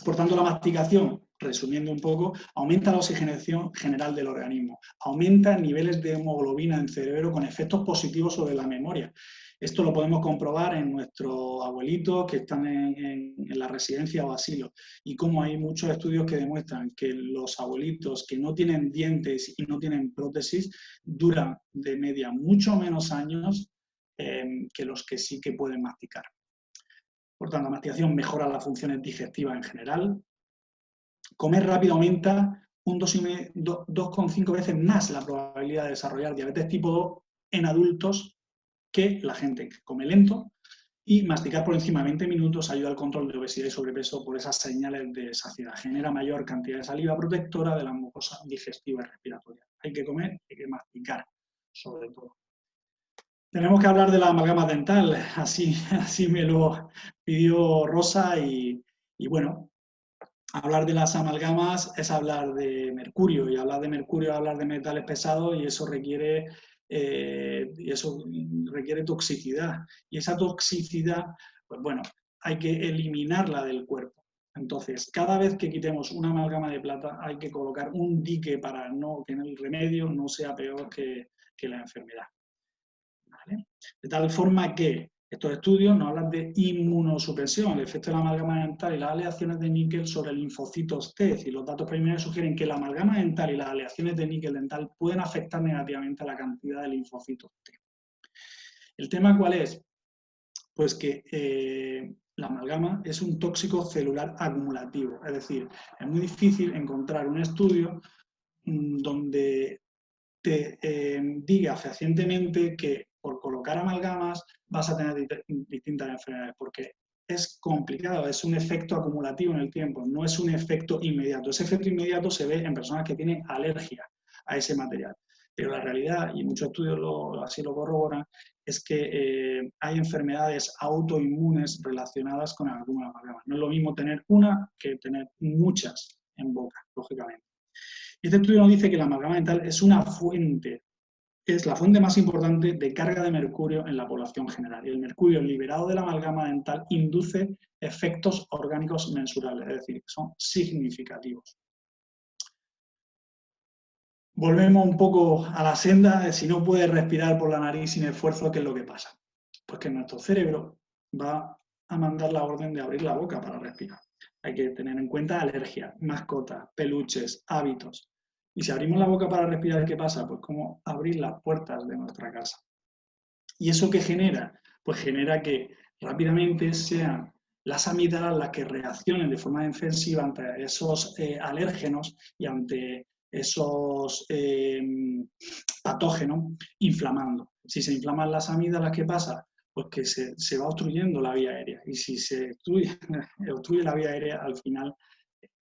Por tanto, la masticación, resumiendo un poco, aumenta la oxigenación general del organismo, aumenta niveles de hemoglobina en el cerebro con efectos positivos sobre la memoria. Esto lo podemos comprobar en nuestros abuelitos que están en la residencia o asilo, y como hay muchos estudios que demuestran que los abuelitos que no tienen dientes y no tienen prótesis duran de media mucho menos años que los que sí que pueden masticar. Por tanto, la masticación mejora las funciones digestivas en general. Comer rápido aumenta un 2,5 veces más la probabilidad de desarrollar diabetes tipo 2 en adultos que la gente que come lento, y masticar por encima de 20 minutos ayuda al control de obesidad y sobrepeso por esas señales de saciedad. Genera mayor cantidad de saliva protectora de la mucosa digestiva y respiratoria. Hay que comer, hay que masticar, sobre todo. Tenemos que hablar de la amalgama dental, así me lo pidió Rosa y bueno, hablar de las amalgamas es hablar de mercurio, y hablar de mercurio es hablar de metales pesados, y eso requiere toxicidad, y esa toxicidad, pues bueno, hay que eliminarla del cuerpo. Entonces, cada vez que quitemos una amalgama de plata hay que colocar un dique para que el remedio no sea peor que la enfermedad. ¿Vale? De tal forma que estos estudios nos hablan de inmunosupresión, el efecto de la amalgama dental y las aleaciones de níquel sobre linfocitos T, y los datos preliminares sugieren que la amalgama dental y las aleaciones de níquel dental pueden afectar negativamente a la cantidad de linfocitos T. ¿El tema cuál es? Pues que la amalgama es un tóxico celular acumulativo, es decir, es muy difícil encontrar un estudio donde te diga fehacientemente que por colocar amalgamas vas a tener distintas enfermedades, porque es complicado, es un efecto acumulativo en el tiempo, no es un efecto inmediato. Ese efecto inmediato se ve en personas que tienen alergia a ese material, pero la realidad, y muchos estudios así lo corroboran, es que hay enfermedades autoinmunes relacionadas con alguna amalgama. No es lo mismo tener una que tener muchas en boca, lógicamente. Este estudio nos dice que la amalgama dental es la fuente más importante de carga de mercurio en la población general. Y el mercurio liberado de la amalgama dental induce efectos orgánicos mensurables, es decir, que son significativos. Volvemos un poco a la senda de si no puedes respirar por la nariz sin esfuerzo, ¿qué es lo que pasa? Pues que nuestro cerebro va a mandar la orden de abrir la boca para respirar. Hay que tener en cuenta alergias, mascotas, peluches, hábitos. Y si abrimos la boca para respirar, ¿qué pasa? Pues como abrir las puertas de nuestra casa. ¿Y eso qué genera? Pues genera que rápidamente sean las amígdalas las que reaccionen de forma defensiva ante esos alérgenos y ante esos patógenos, inflamando. Si se inflaman las amígdalas, ¿qué pasa? Pues que se va obstruyendo la vía aérea, y si se obstruye la vía aérea, al final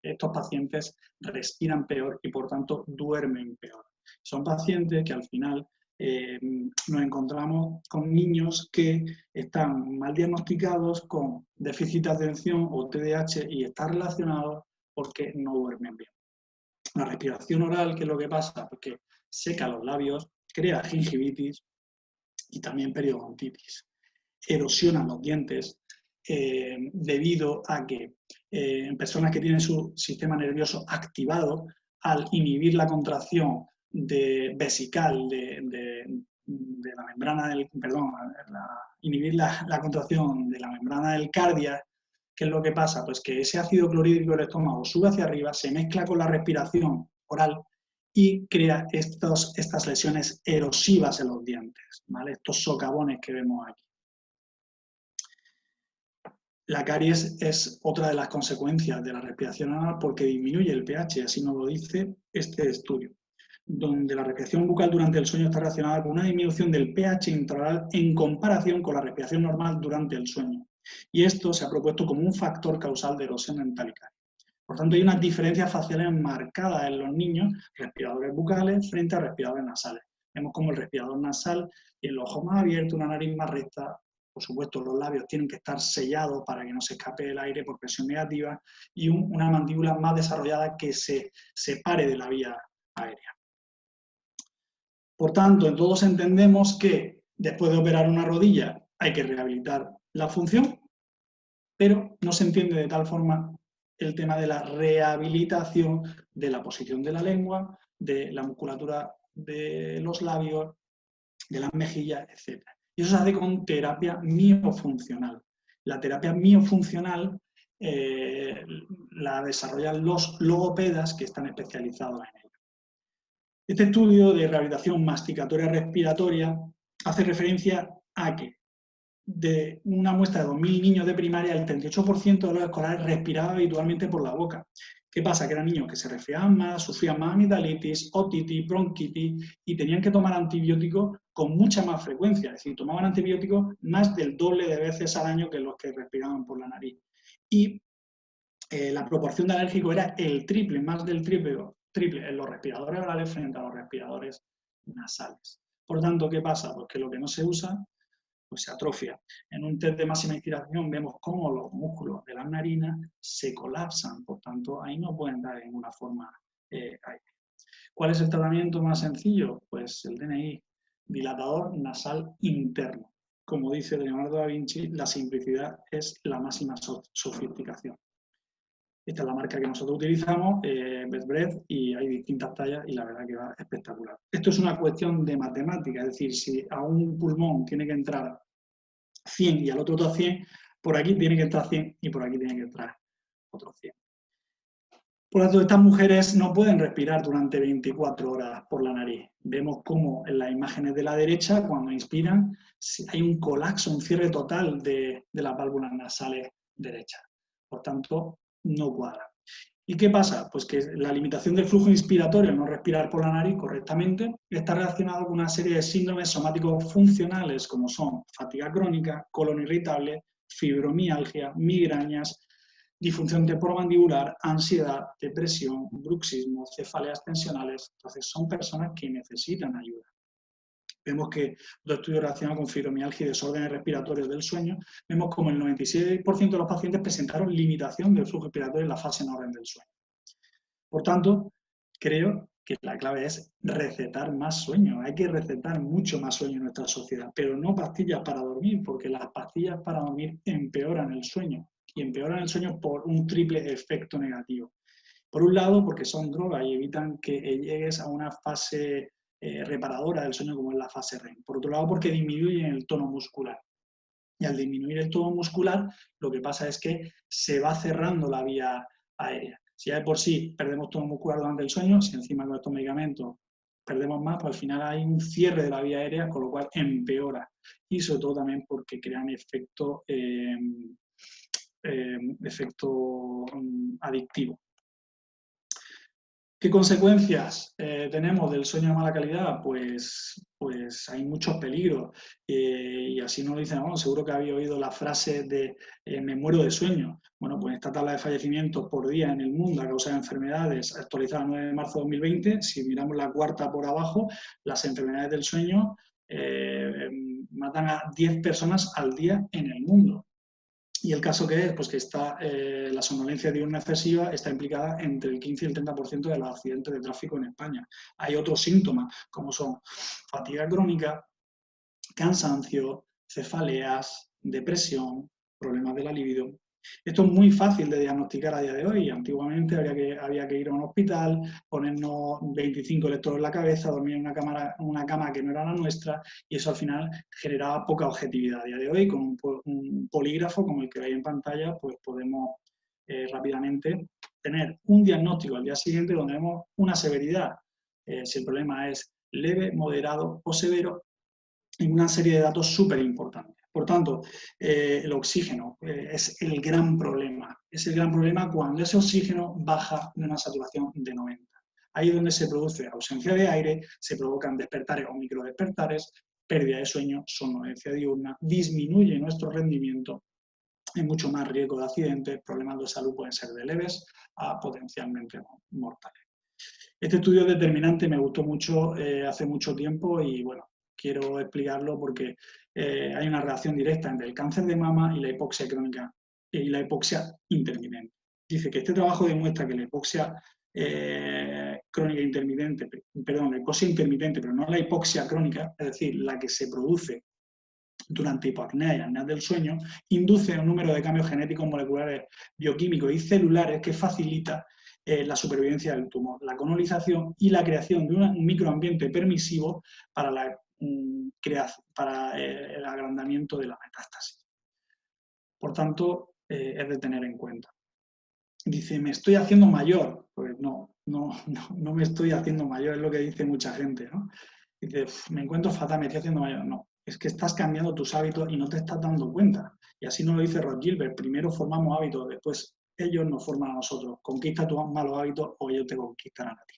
estos pacientes respiran peor y por tanto duermen peor. Son pacientes que al final nos encontramos con niños que están mal diagnosticados con déficit de atención o TDAH y está relacionado porque no duermen bien. La respiración oral, ¿qué es lo que pasa? Porque seca los labios, crea gingivitis y también periodontitis. Erosiona los dientes debido a que en personas que tienen su sistema nervioso activado, al inhibir la contracción vesical de la membrana del, perdón, inhibir la contracción de la membrana del cardia, ¿qué es lo que pasa? Pues que ese ácido clorhídrico del estómago sube hacia arriba, se mezcla con la respiración oral y crea estas lesiones erosivas en los dientes, ¿vale? Estos socavones que vemos aquí. La caries es otra de las consecuencias de la respiración oral porque disminuye el pH, así nos lo dice este estudio, donde la respiración bucal durante el sueño está relacionada con una disminución del pH intraoral en comparación con la respiración normal durante el sueño. Y esto se ha propuesto como un factor causal de erosión dental y caries. Por tanto, hay unas diferencias faciales marcadas en los niños, respiradores bucales frente a respiradores nasales. Vemos como el respirador nasal tiene el ojo más abierto, una nariz más recta. Por supuesto, los labios tienen que estar sellados para que no se escape el aire por presión negativa y una mandíbula más desarrollada que se separe de la vía aérea. Por tanto, todos entendemos que después de operar una rodilla hay que rehabilitar la función, pero no se entiende de tal forma el tema de la rehabilitación de la posición de la lengua, de la musculatura de los labios, de las mejillas, etc. Y eso se hace con terapia miofuncional. La terapia miofuncional la desarrollan los logopedas que están especializados en ello. Este estudio de rehabilitación masticatoria respiratoria hace referencia a que de una muestra de 2.000 niños de primaria, el 38% de los escolares respiraba habitualmente por la boca. ¿Qué pasa? Que eran niños que se resfriaban más, sufrían más amigdalitis, otitis, bronquitis y tenían que tomar antibióticos con mucha más frecuencia. Es decir, tomaban antibióticos más del doble de veces al año que los que respiraban por la nariz. Y la proporción de alérgicos era el triple, más del triple en los respiradores orales frente a los respiradores nasales. Por tanto, ¿qué pasa? Pues que lo que no se usa pues se atrofia. En un test de máxima inspiración vemos cómo los músculos de las narinas se colapsan, por tanto, ahí no pueden dar de ninguna forma aire. ¿Cuál es el tratamiento más sencillo? Pues el DNI, dilatador nasal interno. Como dice Leonardo da Vinci, la simplicidad es la máxima sofisticación. Esta es la marca que nosotros utilizamos, Best Breath, y hay distintas tallas y la verdad que va espectacular. Esto es una cuestión de matemática, es decir, si a un pulmón tiene que entrar 100 y al otro 100, por aquí tiene que entrar 100 y por aquí tiene que entrar otros 100. Por lo tanto, estas mujeres no pueden respirar durante 24 horas por la nariz. Vemos cómo en las imágenes de la derecha, cuando inspiran, hay un colapso, un cierre total de las válvulas nasales derechas. Por tanto, no cuadra. ¿Y qué pasa? Pues que la limitación del flujo inspiratorio, no respirar por la nariz correctamente, está relacionado con una serie de síndromes somáticos funcionales como son fatiga crónica, colon irritable, fibromialgia, migrañas, disfunción temporomandibular, ansiedad, depresión, bruxismo, cefaleas tensionales. Entonces son personas que necesitan ayuda. Vemos que los estudios relacionados con fibromialgia y desórdenes respiratorios del sueño, vemos como el 96% de los pacientes presentaron limitación del flujo respiratorio en la fase no REM del sueño. Por tanto, creo que la clave es recetar más sueño. Hay que recetar mucho más sueño en nuestra sociedad, pero no pastillas para dormir, porque las pastillas para dormir empeoran el sueño, y empeoran el sueño por un triple efecto negativo. Por un lado, porque son drogas y evitan que llegues a una fase reparadora del sueño como es la fase REM. Por otro lado, porque disminuyen el tono muscular. Y al disminuir el tono muscular, lo que pasa es que se va cerrando la vía aérea. Si ya de por sí perdemos tono muscular durante el sueño, si encima con estos medicamentos perdemos más, pues al final hay un cierre de la vía aérea, con lo cual empeora. Y sobre todo también porque crean efectos efecto adictivo. ¿Qué consecuencias tenemos del sueño de mala calidad? Pues hay muchos peligros y así nos lo dicen, bueno, seguro que habéis oído la frase de me muero de sueño. Bueno, pues esta tabla de fallecimientos por día en el mundo a causa de enfermedades actualizada el 9 de marzo de 2020, si miramos la cuarta por abajo, las enfermedades del sueño matan a 10 personas al día en el mundo. Y el caso que es, pues que la somnolencia diurna excesiva está implicada entre el 15 y el 30% de los accidentes de tráfico en España. Hay otros síntomas, como son fatiga crónica, cansancio, cefaleas, depresión, problemas de la libido. Esto es muy fácil de diagnosticar a día de hoy. Antiguamente había que ir a un hospital, ponernos 25 electrodos en la cabeza, dormir en una cama que no era la nuestra, y eso al final generaba poca objetividad. A día de hoy, con un polígrafo como el que veis en pantalla, pues podemos rápidamente tener un diagnóstico al día siguiente donde vemos una severidad, si el problema es leve, moderado o severo, y una serie de datos súper importantes. Por tanto, el oxígeno es el gran problema. Es el gran problema cuando ese oxígeno baja de una saturación de 90. Ahí es donde se produce ausencia de aire, se provocan despertares o microdespertares, pérdida de sueño, somnolencia diurna, disminuye nuestro rendimiento, hay mucho más riesgo de accidentes, problemas de salud pueden ser de leves a potencialmente mortales. Este estudio determinante me gustó mucho hace mucho tiempo y bueno, quiero explicarlo porque hay una relación directa entre el cáncer de mama y la hipoxia crónica y la hipoxia intermitente. Dice que este trabajo demuestra que la hipoxia crónica intermitente, perdón, la hipoxia intermitente, pero no la hipoxia crónica, es decir, la que se produce durante hipoapnea y apnea del sueño, induce un número de cambios genéticos, moleculares, bioquímicos y celulares que facilita la supervivencia del tumor, la colonización y la creación de un microambiente permisivo para el agrandamiento de la metástasis. Por tanto, es de tener en cuenta. Dice, ¿me estoy haciendo mayor? Pues no me estoy haciendo mayor, es lo que dice mucha gente, ¿no? Dice, me encuentro fatal, me estoy haciendo mayor. No, es que estás cambiando tus hábitos y no te estás dando cuenta. Y así nos lo dice Rod Gilbert, primero formamos hábitos, después ellos nos forman a nosotros. Conquista tus malos hábitos o ellos te conquistarán a ti.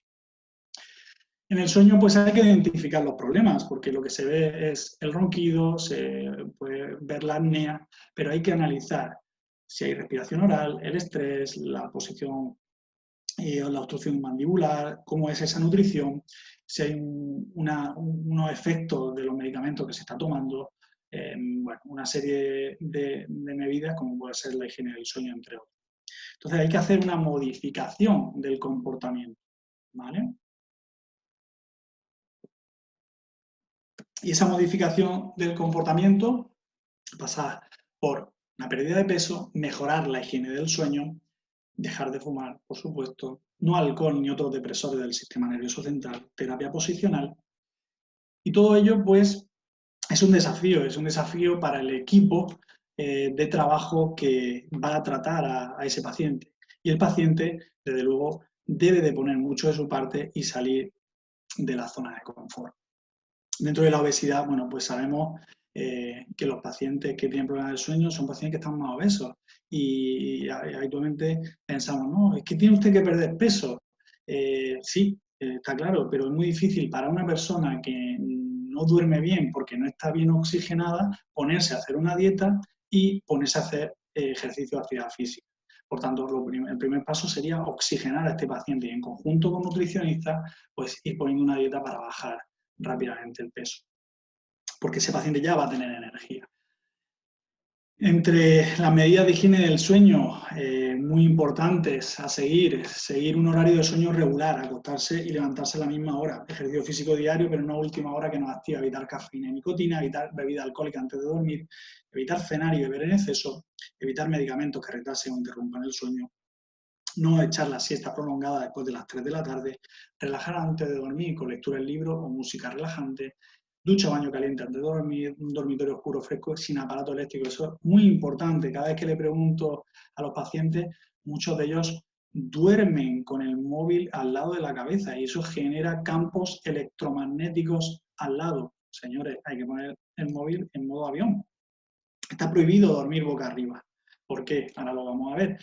En el sueño pues hay que identificar los problemas, porque lo que se ve es el ronquido, se puede ver la apnea, pero hay que analizar si hay respiración oral, el estrés, la posición o la obstrucción mandibular, cómo es esa nutrición, si hay unos efectos de los medicamentos que se está tomando, bueno, una serie de medidas como puede ser la higiene del sueño, entre otros. Entonces hay que hacer una modificación del comportamiento, ¿vale? Y esa modificación del comportamiento pasa por una pérdida de peso, mejorar la higiene del sueño, dejar de fumar, por supuesto, no alcohol ni otros depresores del sistema nervioso central, terapia posicional. Y todo ello, pues, es un desafío para el equipo de trabajo que va a tratar a ese paciente. Y el paciente, desde luego, debe de poner mucho de su parte y salir de la zona de confort. Dentro de la obesidad, bueno, pues sabemos que los pacientes que tienen problemas del sueño son pacientes que están más obesos y habitualmente pensamos, no, es que tiene usted que perder peso. Sí, está claro, pero es muy difícil para una persona que no duerme bien porque no está bien oxigenada ponerse a hacer una dieta y ponerse a hacer ejercicio de actividad física. Por tanto, el primer paso sería oxigenar a este paciente y en conjunto con nutricionistas, pues ir poniendo una dieta para bajar rápidamente el peso, porque ese paciente ya va a tener energía. Entre las medidas de higiene del sueño, muy importantes a seguir un horario de sueño regular, acostarse y levantarse a la misma hora, ejercicio físico diario, pero no a última hora que nos activa, evitar cafeína y nicotina, evitar bebida alcohólica antes de dormir, evitar cenar y beber en exceso, evitar medicamentos que retrasen o interrumpan el sueño, no echar la siesta prolongada después de las 3 de la tarde, relajar antes de dormir con lectura del libro o música relajante, ducha o baño caliente antes de dormir, un dormitorio oscuro fresco sin aparato eléctrico. Eso es muy importante. Cada vez que le pregunto a los pacientes, muchos de ellos duermen con el móvil al lado de la cabeza y eso genera campos electromagnéticos al lado. Señores, hay que poner el móvil en modo avión. Está prohibido dormir boca arriba, ¿Por qué? Ahora lo vamos a ver.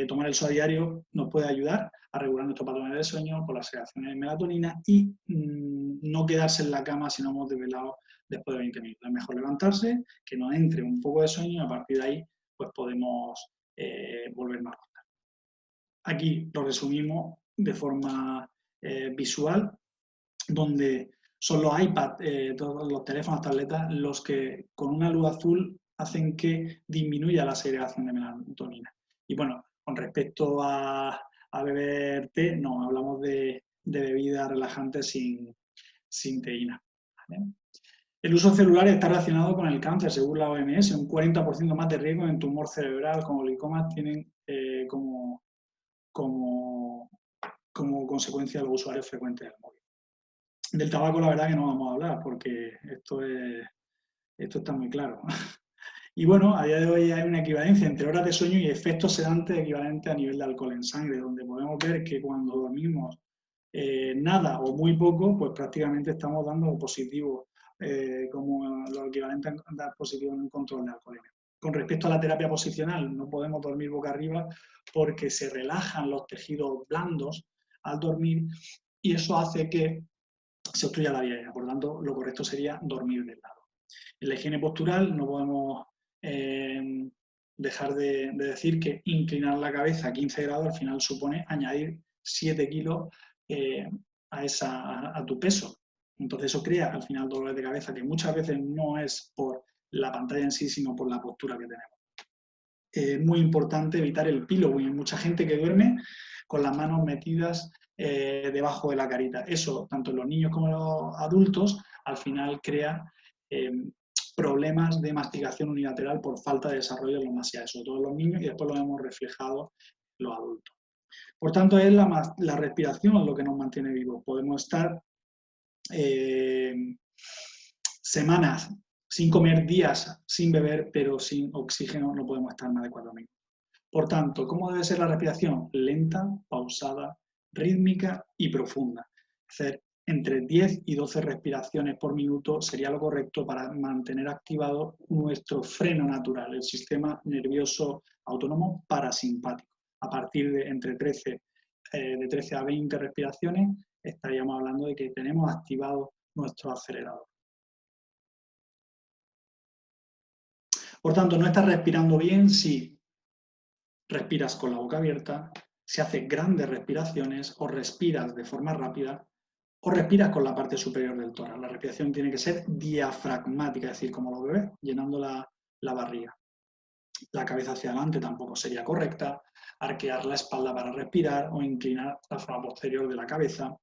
Tomar el sol a diario nos puede ayudar a regular nuestros patrones de sueño por las secreciones de melatonina y no quedarse en la cama si no hemos desvelado después de 20 minutos. Es mejor levantarse, que nos entre un poco de sueño y a partir de ahí pues podemos volvernos a acostar. Aquí lo resumimos de forma visual, donde son los iPad, todos los teléfonos, tabletas, los que con una luz azul hacen que disminuya la segregación de melatonina. Y bueno, con respecto a beber té, no, hablamos de bebidas relajantes sin teína. ¿Vale? El uso celular está relacionado con el cáncer, según la OMS, un 40% más de riesgo en tumor cerebral, como glicomas, tienen como consecuencia los usuarios frecuentes del móvil. Del tabaco la verdad que no vamos a hablar porque esto está muy claro. Y bueno, a día de hoy hay una equivalencia entre horas de sueño y efectos sedantes equivalentes a nivel de alcohol en sangre, donde podemos ver que cuando dormimos nada o muy poco, pues prácticamente estamos dando positivo, como lo equivalente a dar positivo en un control de alcoholemia. Con respecto a la terapia posicional, no podemos dormir boca arriba porque se relajan los tejidos blandos al dormir y eso hace que se obstruya la vía aérea. Por lo tanto, lo correcto sería dormir de lado. En la higiene postural no podemos dejar de decir que inclinar la cabeza a 15 grados al final supone añadir 7 kilos a tu peso. Entonces eso crea al final dolores de cabeza que muchas veces no es por la pantalla en sí, sino por la postura que tenemos. Es muy importante evitar el pillowing. Hay mucha gente que duerme con las manos metidas debajo de la carita. Eso, tanto en los niños como en los adultos, al final crea problemas de masticación unilateral por falta de desarrollo de los maxilares, sobre todo en los niños, y después lo hemos reflejado en los adultos. Por tanto, es la respiración lo que nos mantiene vivos. Podemos estar semanas sin comer, días sin beber, pero sin oxígeno no podemos estar más de 4 minutos. Por tanto, ¿cómo debe ser la respiración? Lenta, pausada, rítmica y profunda. Hacer entre 10 y 12 respiraciones por minuto sería lo correcto para mantener activado nuestro freno natural, el sistema nervioso autónomo parasimpático. A partir de entre 13 a 20 respiraciones estaríamos hablando de que tenemos activado nuestro acelerador. Por tanto, no estás respirando bien si respiras con la boca abierta, si haces grandes respiraciones o respiras de forma rápida o respiras con la parte superior del tórax. La respiración tiene que ser diafragmática, es decir, como los bebés, llenando la barriga. La cabeza hacia adelante tampoco sería correcta, arquear la espalda para respirar o inclinar la zona posterior de la cabeza,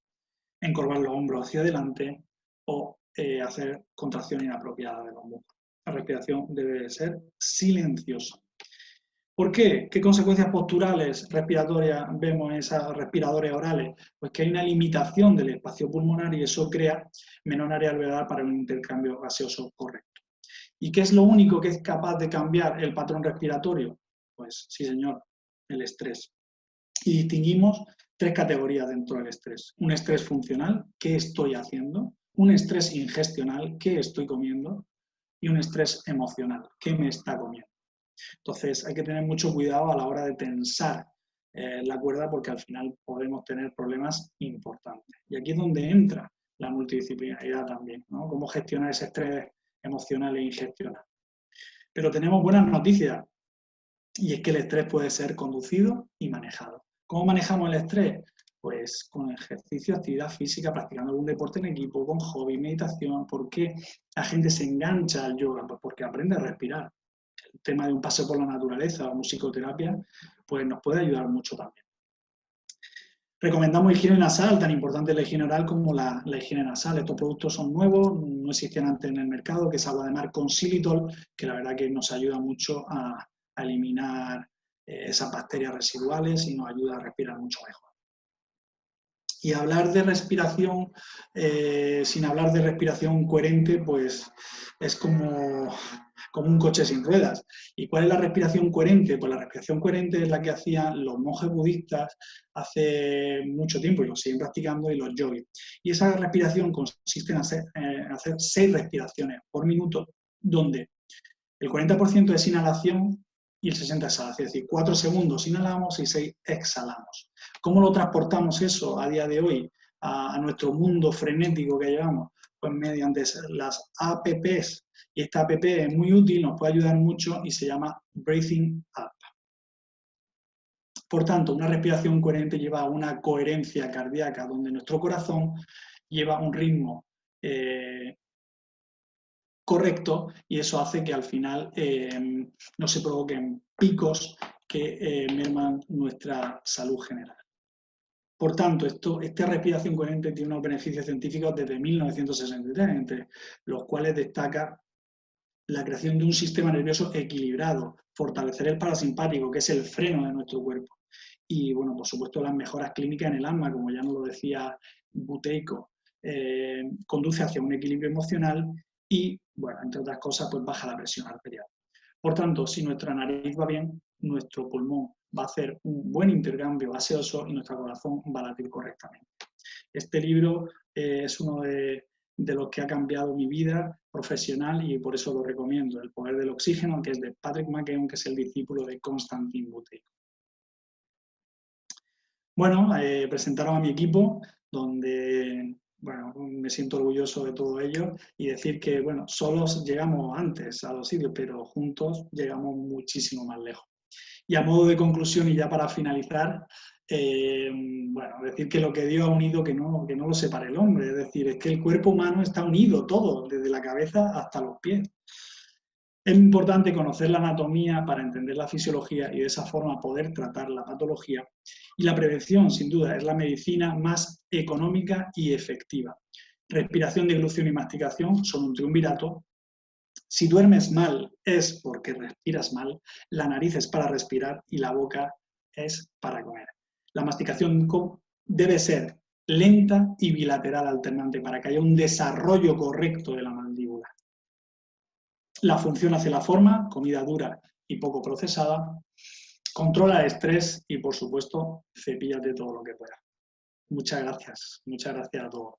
encorvar los hombros hacia adelante o hacer contracción inapropiada de los músculos. La respiración debe ser silenciosa. ¿Por qué? ¿Qué consecuencias posturales respiratorias vemos en esos respiradores orales? Pues que hay una limitación del espacio pulmonar y eso crea menor área alveolar para un intercambio gaseoso correcto. ¿Y qué es lo único que es capaz de cambiar el patrón respiratorio? Pues sí, señor, el estrés. Y distinguimos 3 categorías dentro del estrés. Un estrés funcional, ¿qué estoy haciendo? Un estrés ingestional, ¿qué estoy comiendo? Y un estrés emocional, ¿qué me está comiendo? Entonces hay que tener mucho cuidado a la hora de tensar la cuerda porque al final podemos tener problemas importantes. Y aquí es donde entra la multidisciplinaridad también, ¿no? Cómo gestionar ese estrés emocional e ingestional. Pero tenemos buenas noticias y es que el estrés puede ser conducido y manejado. ¿Cómo manejamos el estrés? Pues con ejercicio, actividad física, practicando algún deporte en equipo, con hobby, meditación. ¿Por qué la gente se engancha al yoga? Pues porque aprende a respirar. El tema de un paseo por la naturaleza o musicoterapia, pues nos puede ayudar mucho también. Recomendamos higiene nasal, tan importante la higiene oral como la higiene nasal. Estos productos son nuevos, no existían antes en el mercado, que es agua de mar con xilitol, que la verdad que nos ayuda mucho a eliminar esas bacterias residuales y nos ayuda a respirar mucho mejor. Y hablar de respiración, sin hablar de respiración coherente, pues es como un coche sin ruedas. ¿Y cuál es la respiración coherente? Pues la respiración coherente es la que hacían los monjes budistas hace mucho tiempo y lo siguen practicando y los yogis. Y esa respiración consiste en hacer 6 respiraciones por minuto, donde el 40% es inhalación y el 60 exhalas, es decir, 4 segundos inhalamos y 6 exhalamos. ¿Cómo lo transportamos eso a día de hoy a nuestro mundo frenético que llevamos? Pues mediante las APPs, y esta app es muy útil, nos puede ayudar mucho y se llama Breathing Up. Por tanto, una respiración coherente lleva a una coherencia cardíaca donde nuestro corazón lleva un ritmo correcto y eso hace que al final no se provoquen picos que merman nuestra salud general. Por tanto, esta respiración coherente tiene unos beneficios científicos desde 1963, entre los cuales destaca la creación de un sistema nervioso equilibrado, fortalecer el parasimpático, que es el freno de nuestro cuerpo, y, bueno, por supuesto, las mejoras clínicas en el alma, como ya nos lo decía Buteyko, conduce hacia un equilibrio emocional y, bueno, entre otras cosas, pues baja la presión arterial. Por tanto, si nuestra nariz va bien, nuestro pulmón va a hacer un buen intercambio gaseoso y nuestro corazón va a latir correctamente. Este libro es uno de los que ha cambiado mi vida profesional y por eso lo recomiendo, El poder del oxígeno, que es de Patrick McKeown, que es el discípulo de Konstantin Buteyko. Bueno, presentaron a mi equipo, donde, bueno, me siento orgulloso de todo ello y decir que, bueno, solos llegamos antes a los sitios, pero juntos llegamos muchísimo más lejos. Y a modo de conclusión y ya para finalizar, bueno, decir que lo que Dios ha unido que no lo separe el hombre, es decir, es que el cuerpo humano está unido todo, desde la cabeza hasta los pies. Es importante conocer la anatomía para entender la fisiología y de esa forma poder tratar la patología. Y la prevención, sin duda, es la medicina más económica y efectiva. Respiración, deglución y masticación son un triunvirato. Si duermes mal es porque respiras mal, la nariz es para respirar y la boca es para comer. La masticación debe ser lenta y bilateral alternante para que haya un desarrollo correcto de la mandíbula. La función hace la forma, comida dura y poco procesada. Controla el estrés y, por supuesto, cepíllate todo lo que puedas. Muchas gracias a todos.